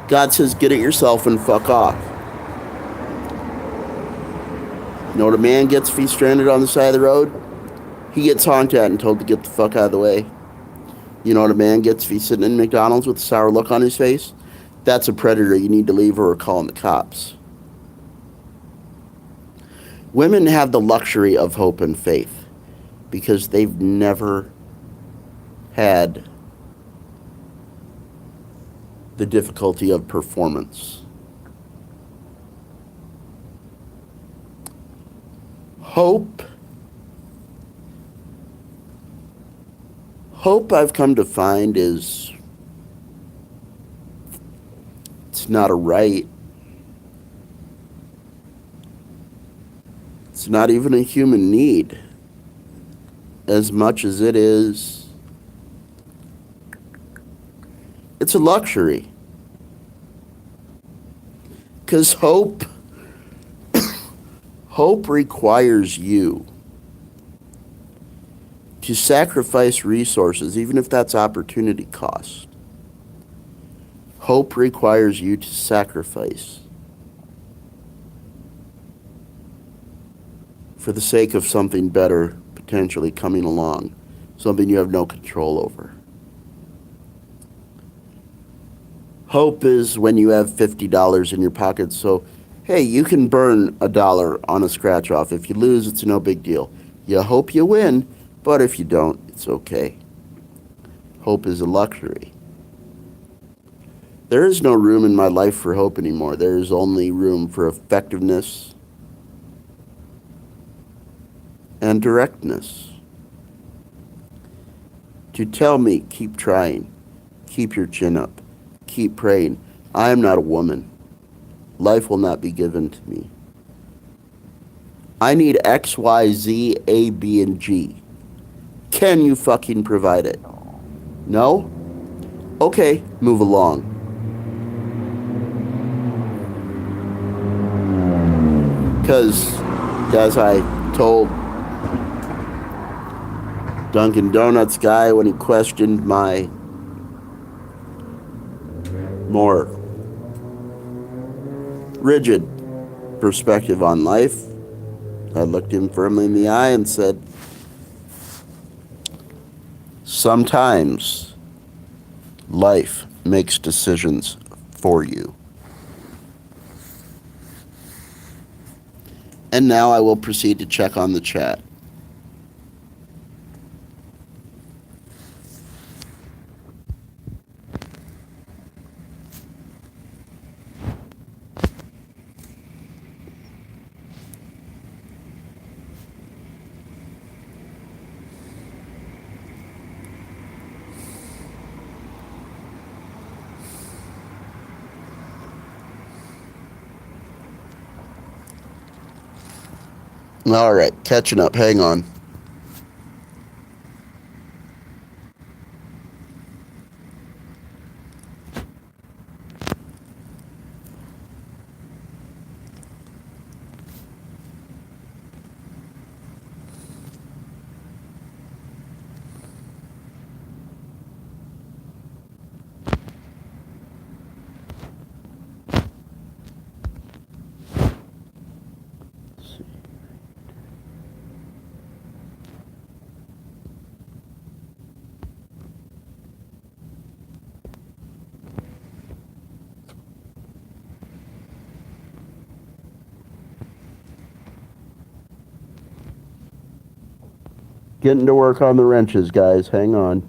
God says, get it yourself and fuck off. You know what a man gets if he's stranded on the side of the road? He gets honked at and told to get the fuck out of the way. You know what a man gets if he's sitting in McDonald's with a sour look on his face? That's a predator. You need to leave or we're calling the cops. Women have the luxury of hope and faith because they've never had the difficulty of performance. Hope, I've come to find, it's not a right. It's not even a human need as much as it is. It's a luxury. Because hope requires you to sacrifice resources, even if that's opportunity cost. Hope requires you to sacrifice for the sake of something better potentially coming along, something you have no control over. Hope is when you have $50 in your pocket, so hey, you can burn $1 on a scratch off. If you lose, it's no big deal. You hope you win, but if you don't, it's okay. Hope is a luxury. There is no room in my life for hope anymore. There is only room for effectiveness and directness. To tell me, keep trying, keep your chin up, keep praying. I am not a woman. Life will not be given to me. I need X, Y, Z, A, B, and G. Can you fucking provide it? No? Okay, move along. Because, as I told Dunkin' Donuts guy when he questioned my more rigid perspective on life, I looked him firmly in the eye and said, sometimes life makes decisions for you. And now I will proceed to check on the chat. All right, catching up. Hang on. Getting to work on the wrenches, guys. Hang on.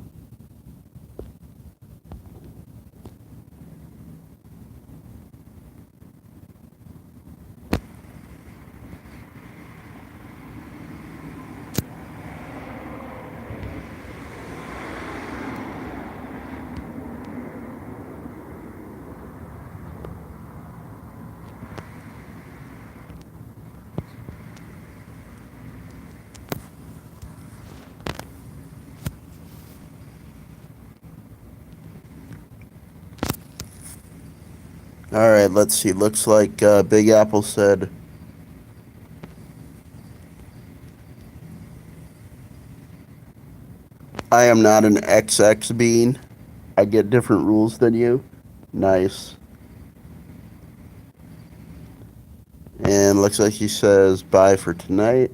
All right, let's see. Looks like Big Apple said, I am not an XX bean. I get different rules than you. Nice. And looks like he says, bye for tonight.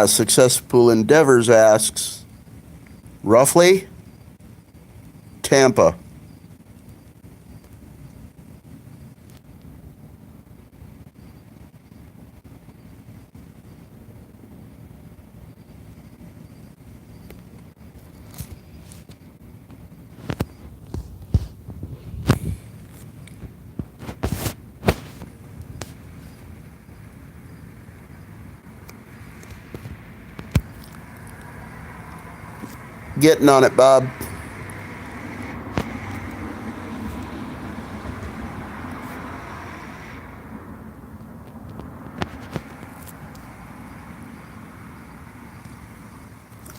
Successful Endeavors asks, roughly, Tampa. Getting on it, Bob.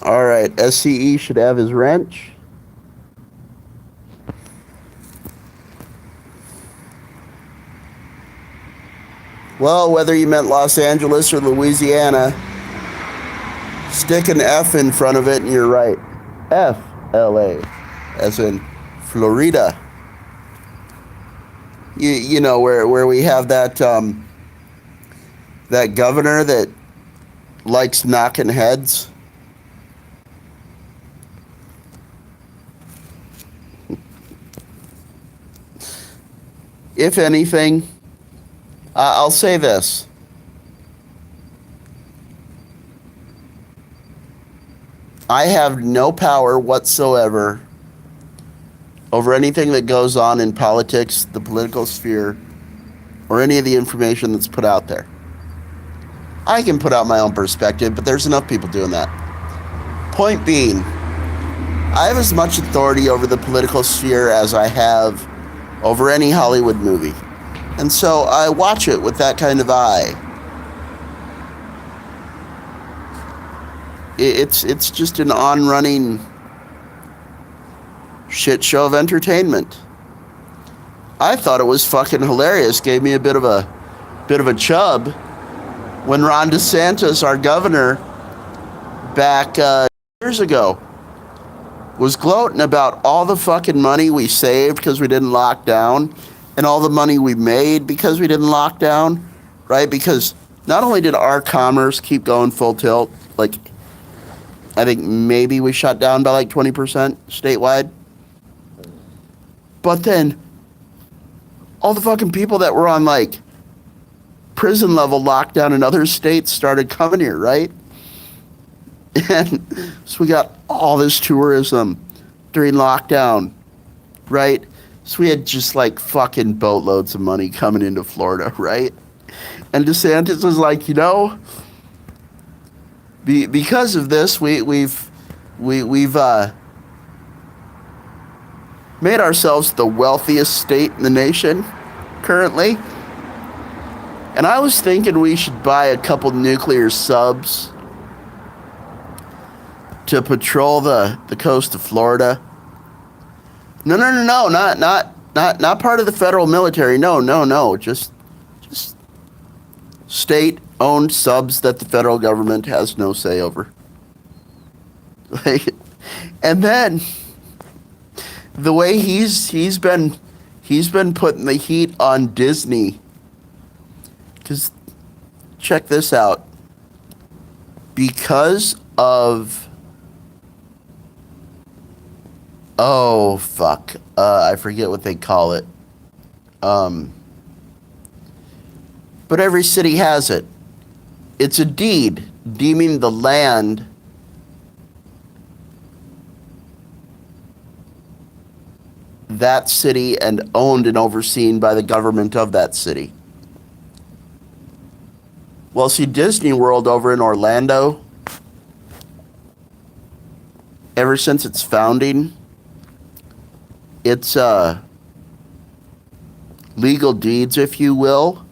All right, SCE should have his wrench. Well, whether you meant Los Angeles or Louisiana, stick an F in front of it and you're right. FLA, as in Florida. You know where we have that that governor that likes knocking heads. If anything, I'll say this. I have no power whatsoever over anything that goes on in politics, the political sphere, or any of the information that's put out there. I can put out my own perspective, but there's enough people doing that. Point being, I have as much authority over the political sphere as I have over any Hollywood movie. And so I watch it with that kind of eye. It's just an on-running shit show of entertainment. I thought it was fucking hilarious. Gave me a bit of a chub when Ron DeSantis, our governor, back years ago, was gloating about all the fucking money we saved because we didn't lock down, and all the money we made because we didn't lock down, right? Because not only did our commerce keep going full tilt, like I think maybe we shut down by like 20% statewide, but then all the fucking people that were on like prison level lockdown in other states started coming here, right? And so we got all this tourism during lockdown, right? So we had just like fucking boatloads of money coming into Florida, right? And DeSantis was like, because of this, we've made ourselves the wealthiest state in the nation currently. And I was thinking we should buy a couple nuclear subs to patrol the coast of Florida. No, not part of the federal military. No, just state-owned subs that the federal government has no say over. And then the way he's been putting the heat on Disney. Because check this out. Because of I forget what they call it. But every city has it. It's a deed deeming the land that city and owned and overseen by the government of that city. Well, see, Disney World over in Orlando, ever since its founding, its legal deeds, if you will,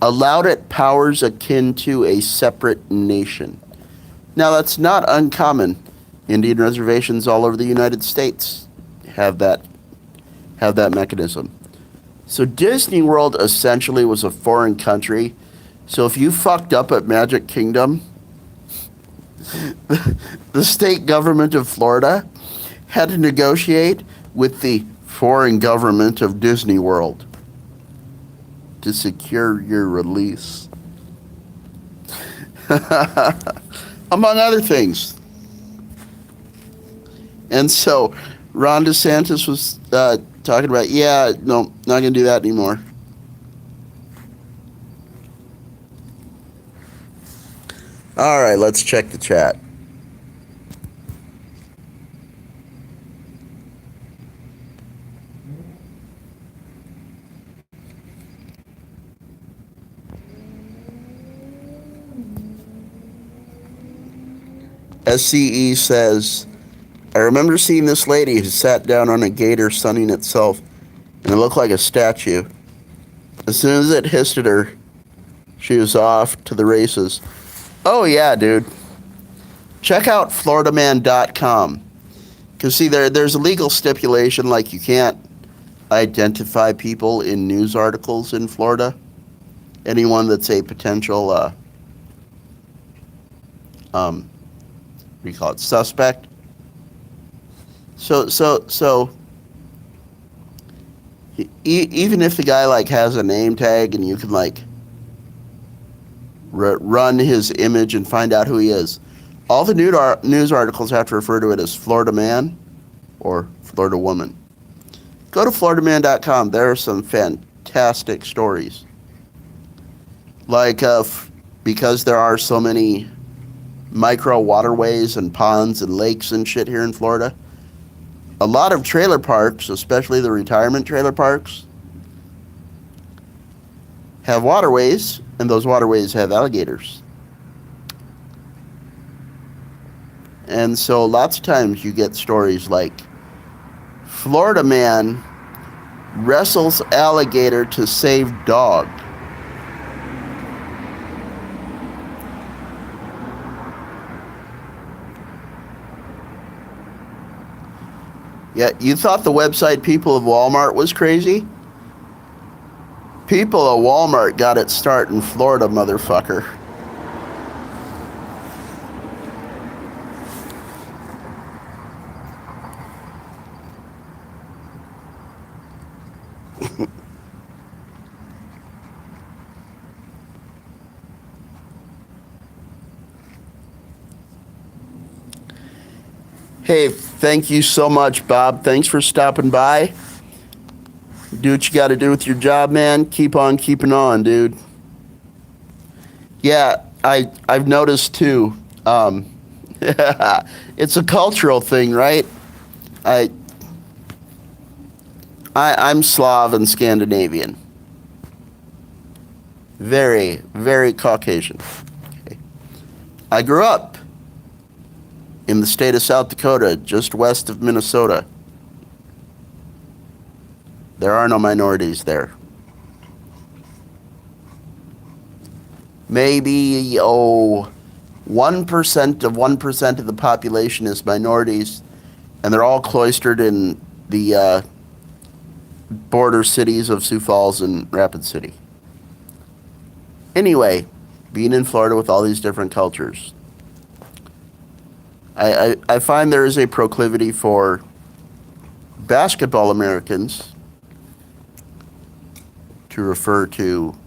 allowed it powers akin to a separate nation. Now, that's not uncommon. Indian reservations all over the United States have that mechanism. So Disney World essentially was a foreign country. So if you fucked up at Magic Kingdom, the state government of Florida had to negotiate with the foreign government of Disney World to secure your release. Among other things. And so Ron DeSantis was talking about, no, not going to do that anymore. All right, let's check the chat. SCE says, I remember seeing this lady who sat down on a gator sunning itself, and it looked like a statue. As soon as it hissed at her, she was off to the races. Oh yeah, dude. Check out floridaman.com. Because see, there's a legal stipulation, like you can't identify people in news articles in Florida. Anyone that's a potential, what do you call it, suspect. So even if the guy like has a name tag and you can like run his image and find out who he is, all the news articles have to refer to it as Florida Man or Florida Woman. Go to floridaman.com. There are some fantastic stories. Like because there are so many micro waterways and ponds and lakes and shit here in Florida, a lot of trailer parks, especially the retirement trailer parks, have waterways, and those waterways have alligators. And so lots of times you get stories like Florida man Wrestles alligator to save dog. Yeah, you thought the website people of Walmart was crazy? People at Walmart got its start in Florida, motherfucker. Hey, thank you so much, Bob. Thanks for stopping by. Do what you got to do with your job, man. Keep on keeping on, dude. Yeah, I've noticed too. It's a cultural thing, right? I, I'm Slav and Scandinavian. Very, very Caucasian. Okay. I grew up in the state of South Dakota, just west of Minnesota. There are no minorities there. Maybe, 1% of 1% of the population is minorities, and they're all cloistered in the border cities of Sioux Falls and Rapid City. Anyway, being in Florida with all these different cultures, I find there is a proclivity for basketball Americans to refer to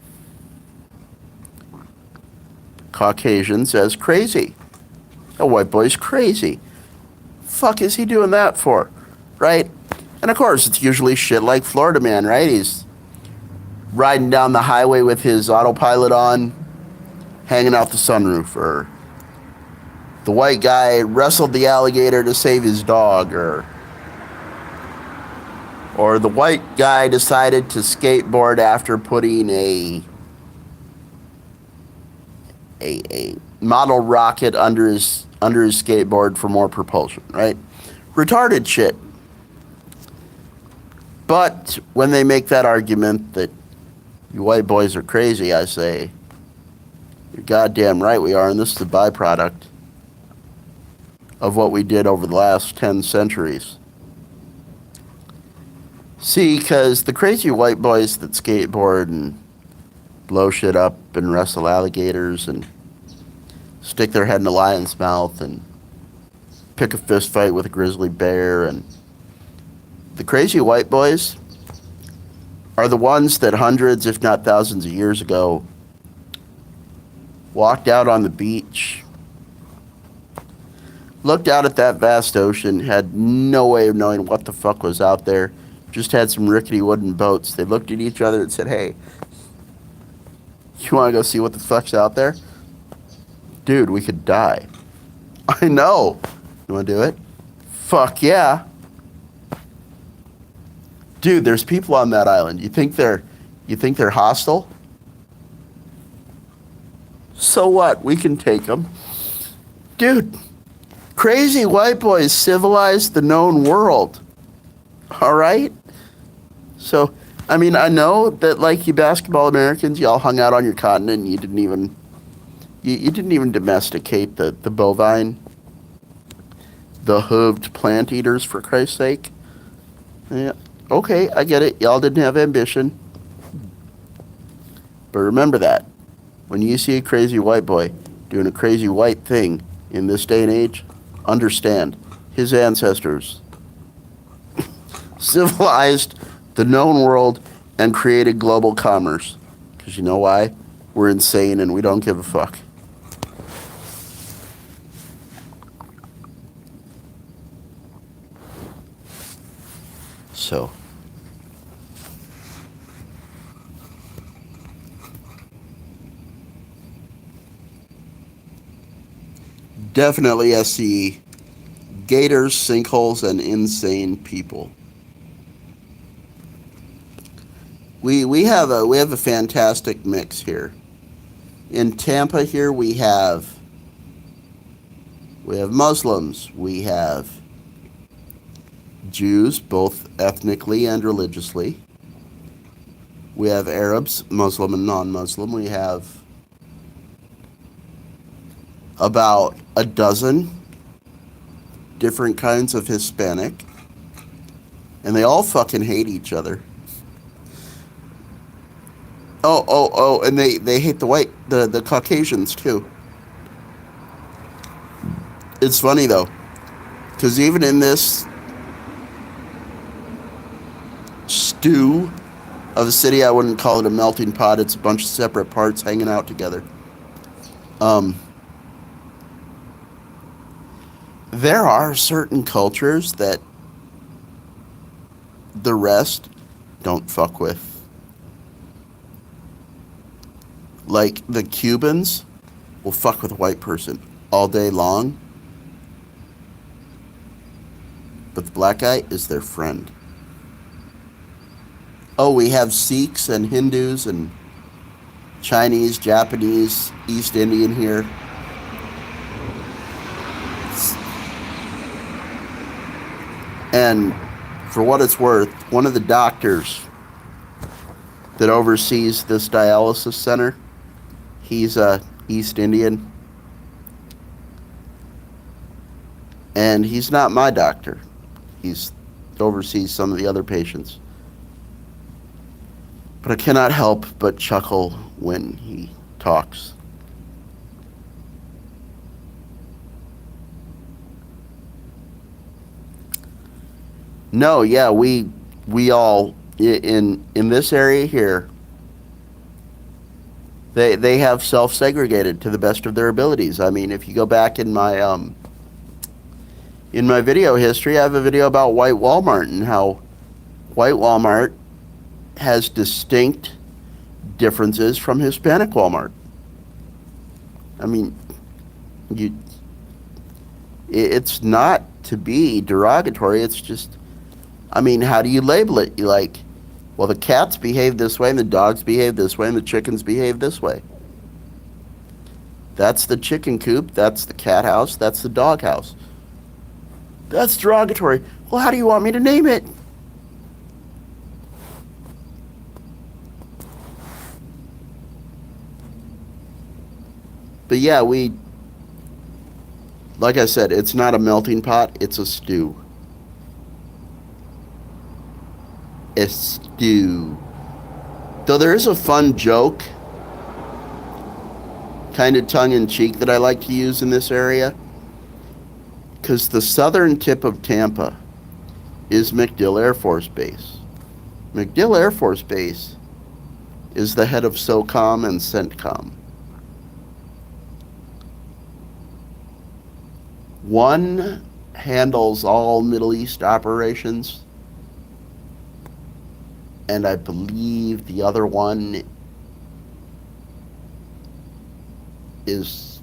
Caucasians as crazy. A white boy's crazy. Fuck is he doing that for? Right? And of course, it's usually shit like Florida Man, right? He's riding down the highway with his autopilot on, hanging out the sunroof, or the white guy wrestled the alligator to save his dog, or the white guy decided to skateboard after putting a model rocket under his skateboard for more propulsion, right? Retarded shit. But when they make that argument that you white boys are crazy, I say, you're goddamn right we are, and this is a byproduct of what we did over the last 10 centuries. See, because the crazy white boys that skateboard and blow shit up and wrestle alligators and stick their head in a lion's mouth and pick a fist fight with a grizzly bear, and the crazy white boys are the ones that hundreds, if not thousands of years ago walked out on the beach, looked out at that vast ocean, had no way of knowing what the fuck was out there, just had some rickety wooden boats. They looked at each other and said, hey, you want to go see what the fuck's out there? Dude, we could die. I know. You want to do it? Fuck yeah. Dude, there's people on that island. You think they're hostile? So what? We can take them. Dude, crazy white boys civilized the known world. All right? So, I mean, I know that, like, you basketball Americans, you all hung out on your continent and you didn't even domesticate the bovine, the hooved plant eaters, for Christ's sake. Yeah, okay, I get it. Y'all didn't have ambition. But remember that. When you see a crazy white boy doing a crazy white thing in this day and age, understand his ancestors civilized the known world and created global commerce. Because you know why? We're insane and we don't give a fuck. So, definitely I see gators, sinkholes, and insane people. We have a fantastic mix here. In Tampa here we have Muslims, we have Jews, both ethnically and religiously. We have Arabs, Muslim and non-Muslim. We have about a dozen different kinds of Hispanic, and they all fucking hate each other. Oh, and they hate the Caucasians too. It's funny though, because even in this stew of a city, I wouldn't call it a melting pot. It's a bunch of separate parts hanging out together. There are certain cultures that the rest don't fuck with. Like the Cubans will fuck with a white person all day long, but the black guy is their friend. Oh, we have Sikhs and Hindus and Chinese, Japanese, East Indian here. And for what it's worth, one of the doctors that oversees this dialysis center, he's a East Indian. And he's not my doctor. He's oversees some of the other patients. But I cannot help but chuckle when he talks. No, yeah, we all in this area here, they have self-segregated to the best of their abilities. I mean, if you go back in my video history, I have a video about white Walmart and how white Walmart has distinct differences from Hispanic Walmart. I mean, it's not to be derogatory. It's just, I mean, how do you label it? You like, well, the cats behave this way, and the dogs behave this way, and the chickens behave this way. That's the chicken coop, that's the cat house, that's the dog house. That's derogatory. Well, how do you want me to name it? But yeah, like I said, it's not a melting pot, it's a stew. A stew. Though there is a fun joke, kind of tongue-in-cheek, that I like to use in this area. Because the southern tip of Tampa is MacDill Air Force Base. MacDill Air Force Base is the head of SOCOM and CENTCOM. One handles all Middle East operations, and I believe the other one is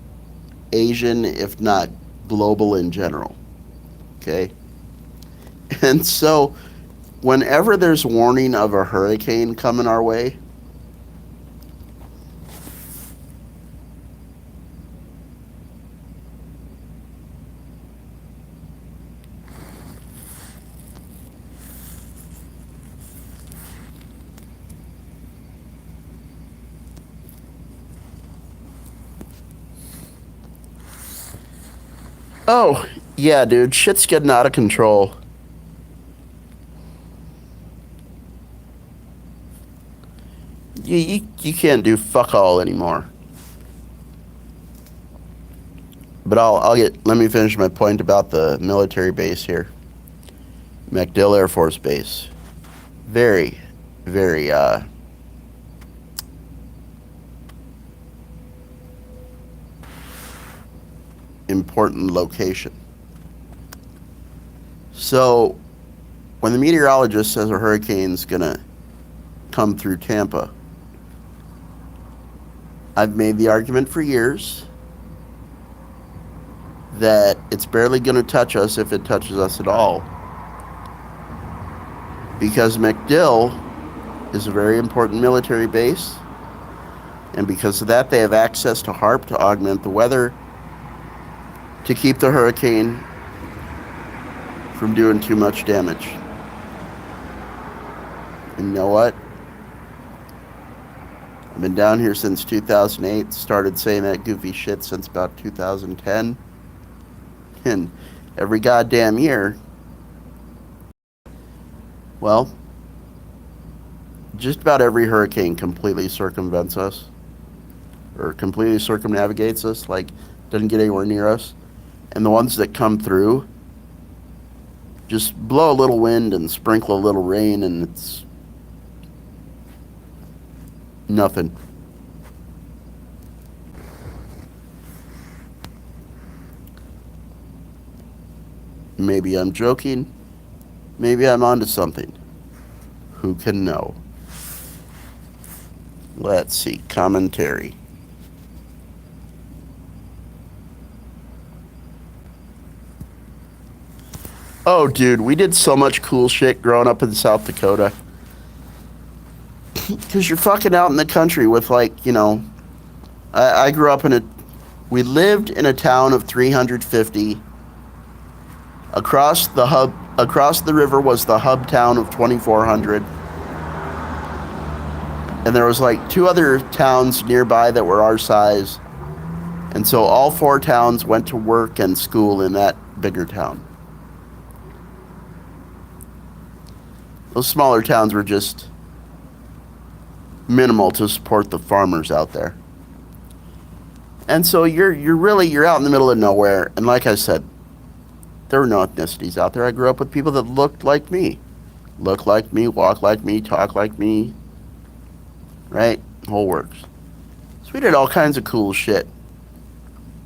Asian, if not global in general. Okay? And so, whenever there's warning of a hurricane coming our way, oh, yeah, dude, shit's getting out of control. You can't do fuck all anymore. But let me finish my point about the military base here. MacDill Air Force Base. Very, very, important location. So, when the meteorologist says a hurricane's gonna come through Tampa, I've made the argument for years that it's barely gonna touch us if it touches us at all. Because MacDill is a very important military base, and because of that, they have access to HARP to augment the weather to keep the hurricane from doing too much damage. And you know what? been down here since 2008. Started saying that goofy shit since about 2010. And every goddamn year, well, just about every hurricane completely circumvents us. Or completely circumnavigates us, like, doesn't get anywhere near us. And the ones that come through just blow a little wind and sprinkle a little rain, and it's nothing. Maybe I'm joking. Maybe I'm onto something. Who can know? Let's see. Commentary. Oh, dude, we did so much cool shit growing up in South Dakota. Because you're fucking out in the country with, like, you know, I grew up in we lived in a town of 350. Across the river was the hub town of 2,400. And there was like 2 other towns nearby that were our size. And so all 4 towns went to work and school in that bigger town. Those smaller towns were just minimal to support the farmers out there. And so you're out in the middle of nowhere. And like I said, there were no ethnicities out there. I grew up with people that looked like me. Look like me, walk like me, talk like me. Right? Whole works. So we did all kinds of cool shit.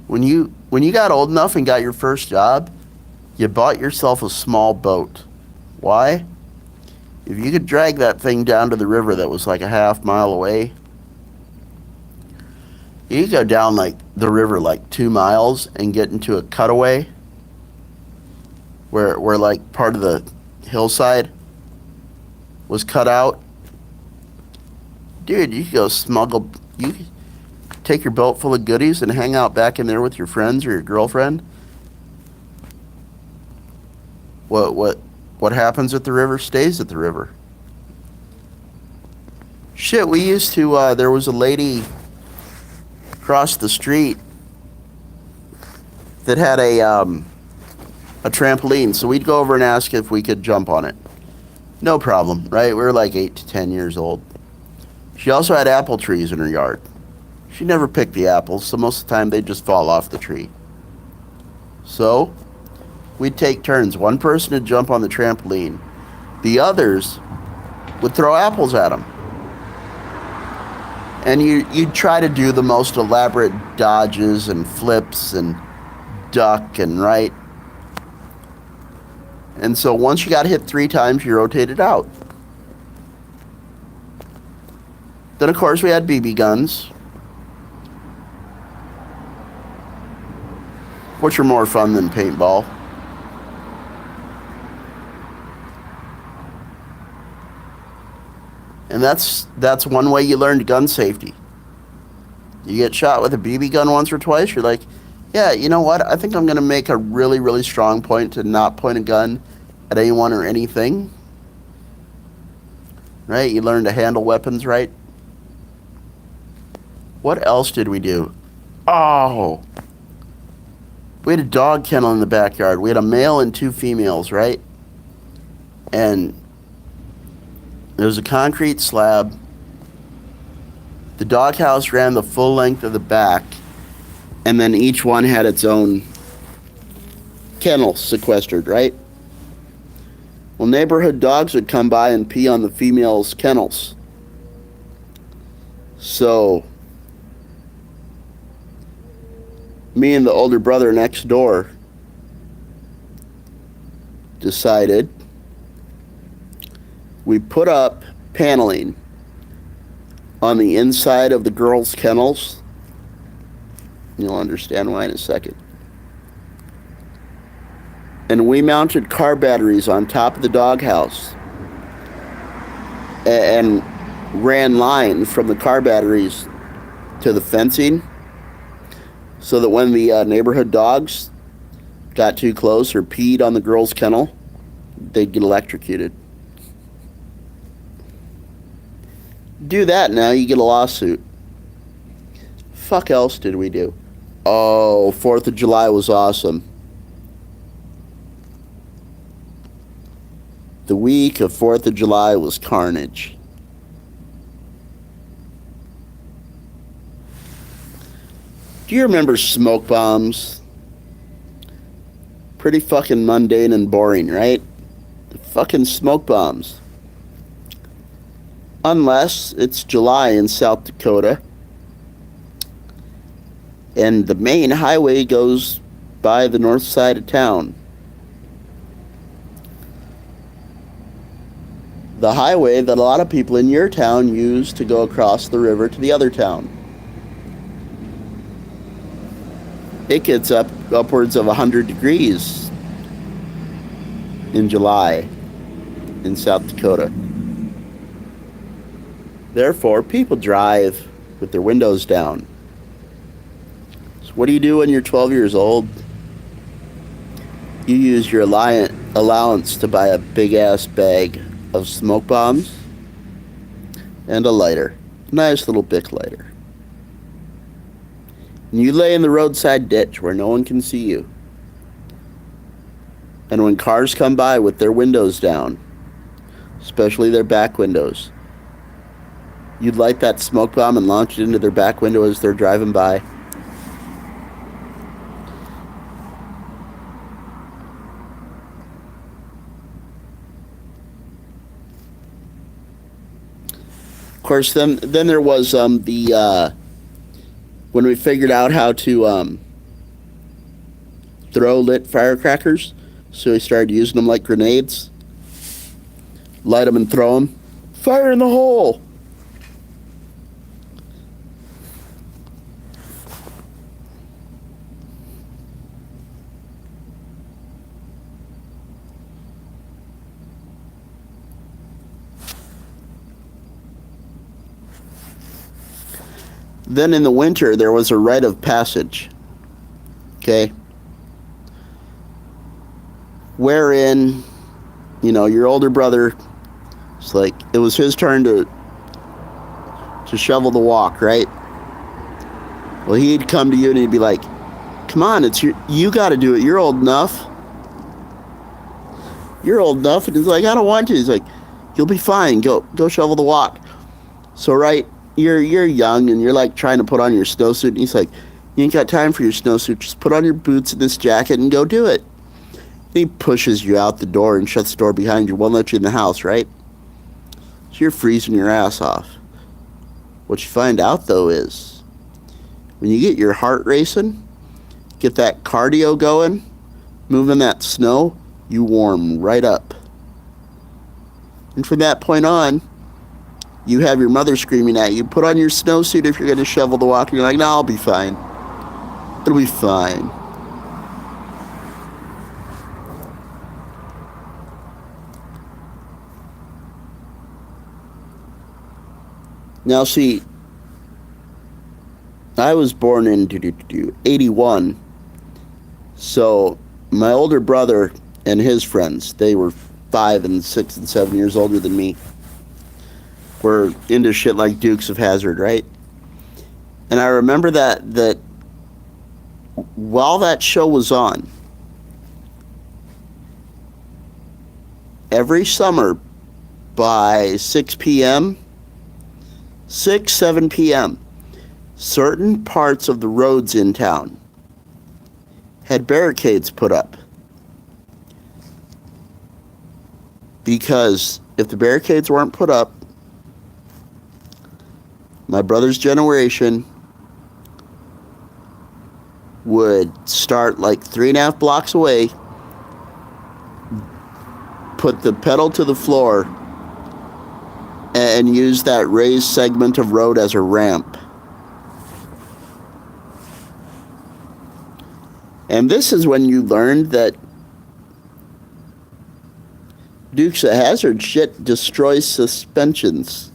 When you got old enough and got your first job, you bought yourself a small boat. Why? If you could drag that thing down to the river that was like a half mile away, you could go down like the river like 2 miles and get into a cutaway where like part of the hillside was cut out. Dude, you could go you could take your boat full of goodies and hang out back in there with your friends or your girlfriend. What happens at the river stays at the river. Shit, we used to, there was a lady across the street that had a trampoline, so we'd go over and ask if we could jump on it. No problem, right? We were like 8 to 10 years old. She also had apple trees in her yard. She never picked the apples, so most of the time they'd just fall off the tree. So we'd take turns. One person would jump on the trampoline. The others would throw apples at them. And you'd try to do the most elaborate dodges and flips and duck and right. And so once you got hit 3 times, you rotated out. Then, of course, we had BB guns, which are more fun than paintball. And that's one way you learn gun safety. You get shot with a BB gun once or twice, you're like, yeah, you know what? I think I'm going to make a really, really strong point to not point a gun at anyone or anything. Right? You learn to handle weapons right. What else did we do? Oh, we had a dog kennel in the backyard. We had a male and 2 females, right? And there was a concrete slab. The doghouse ran the full length of the back, and then each one had its own kennel sequestered, right? Well, neighborhood dogs would come by and pee on the females' kennels. So me and the older brother next door decided we put up paneling on the inside of the girls' kennels. You'll understand why in a second. And we mounted car batteries on top of the doghouse and ran line from the car batteries to the fencing so that when the neighborhood dogs got too close or peed on the girls' kennel, they'd get electrocuted. Do that now, you get a lawsuit. fuck else did we do? Oh, 4th of July was awesome. The week of 4th of July was carnage. Do you remember smoke bombs? Pretty fucking mundane and boring, right? Fucking smoke bombs. Unless it's July in South Dakota and the main highway goes by the north side of town. The highway that a lot of people in your town use to go across the river to the other town. It gets upwards of 100 degrees in July in South Dakota. Therefore, people drive with their windows down. So what do you do when you're 12 years old? You use your allowance to buy a big-ass bag of smoke bombs and a lighter. Nice little Bic lighter. And you lay in the roadside ditch where no one can see you. And when cars come by with their windows down, especially their back windows, you'd light that smoke bomb and launch it into their back window as they're driving by. Of course, then there was when we figured out how to throw lit firecrackers, so we started using them like grenades. Light them and throw them. Fire in the hole! Then in the winter, there was a rite of passage, okay, wherein, your older brother, it's like, it was his turn to shovel the walk, right? Well, he'd come to you and he'd be like, come on, you got to do it. You're old enough. You're old enough. And he's like, I don't want to. He's like, you'll be fine. Go shovel the walk. So, right, you're young and you're like trying to put on your snowsuit. And he's like, you ain't got time for your snowsuit. Just put on your boots and this jacket and go do it. And he pushes you out the door and shuts the door behind you. Won't let you in the house, right? So you're freezing your ass off. What you find out, though, is when you get your heart racing, get that cardio going, moving that snow, you warm right up. And from that point on, you have your mother screaming at you, put on your snowsuit if you're going to shovel the walk. And you're like, no, I'll be fine. It'll be fine. Now, see, I was born in 81. So my older brother and his friends, they were 5 and 6 and 7 years older than me, were into shit like Dukes of Hazzard, right? And I remember that while that show was on, every summer by 6 p.m., 7 p.m., certain parts of the roads in town had barricades put up. Because if the barricades weren't put up, my brother's generation would start like 3.5 blocks away, put the pedal to the floor, and use that raised segment of road as a ramp. And this is when you learned that Dukes of Hazzard shit destroys suspensions.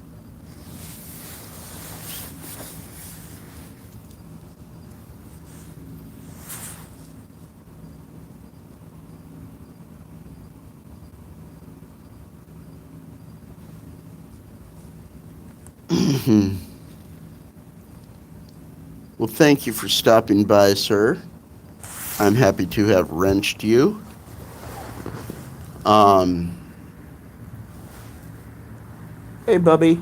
Well, thank you for stopping by, sir. I'm happy to have wrenched you. Um, hey, Bubby,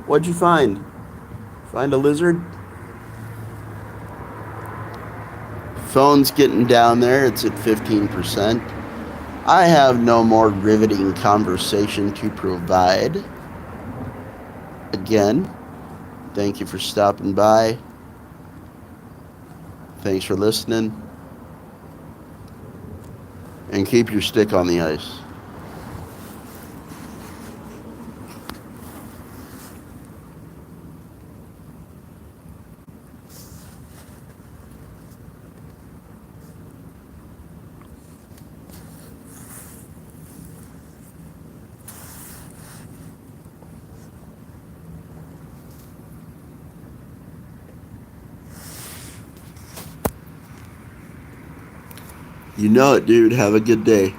what'd you find? Find a lizard? Phone's getting down there. It's at 15%. I have no more riveting conversation to provide. Again, thank you for stopping by. Thanks for listening. And keep your stick on the ice. You know it, dude. Have a good day.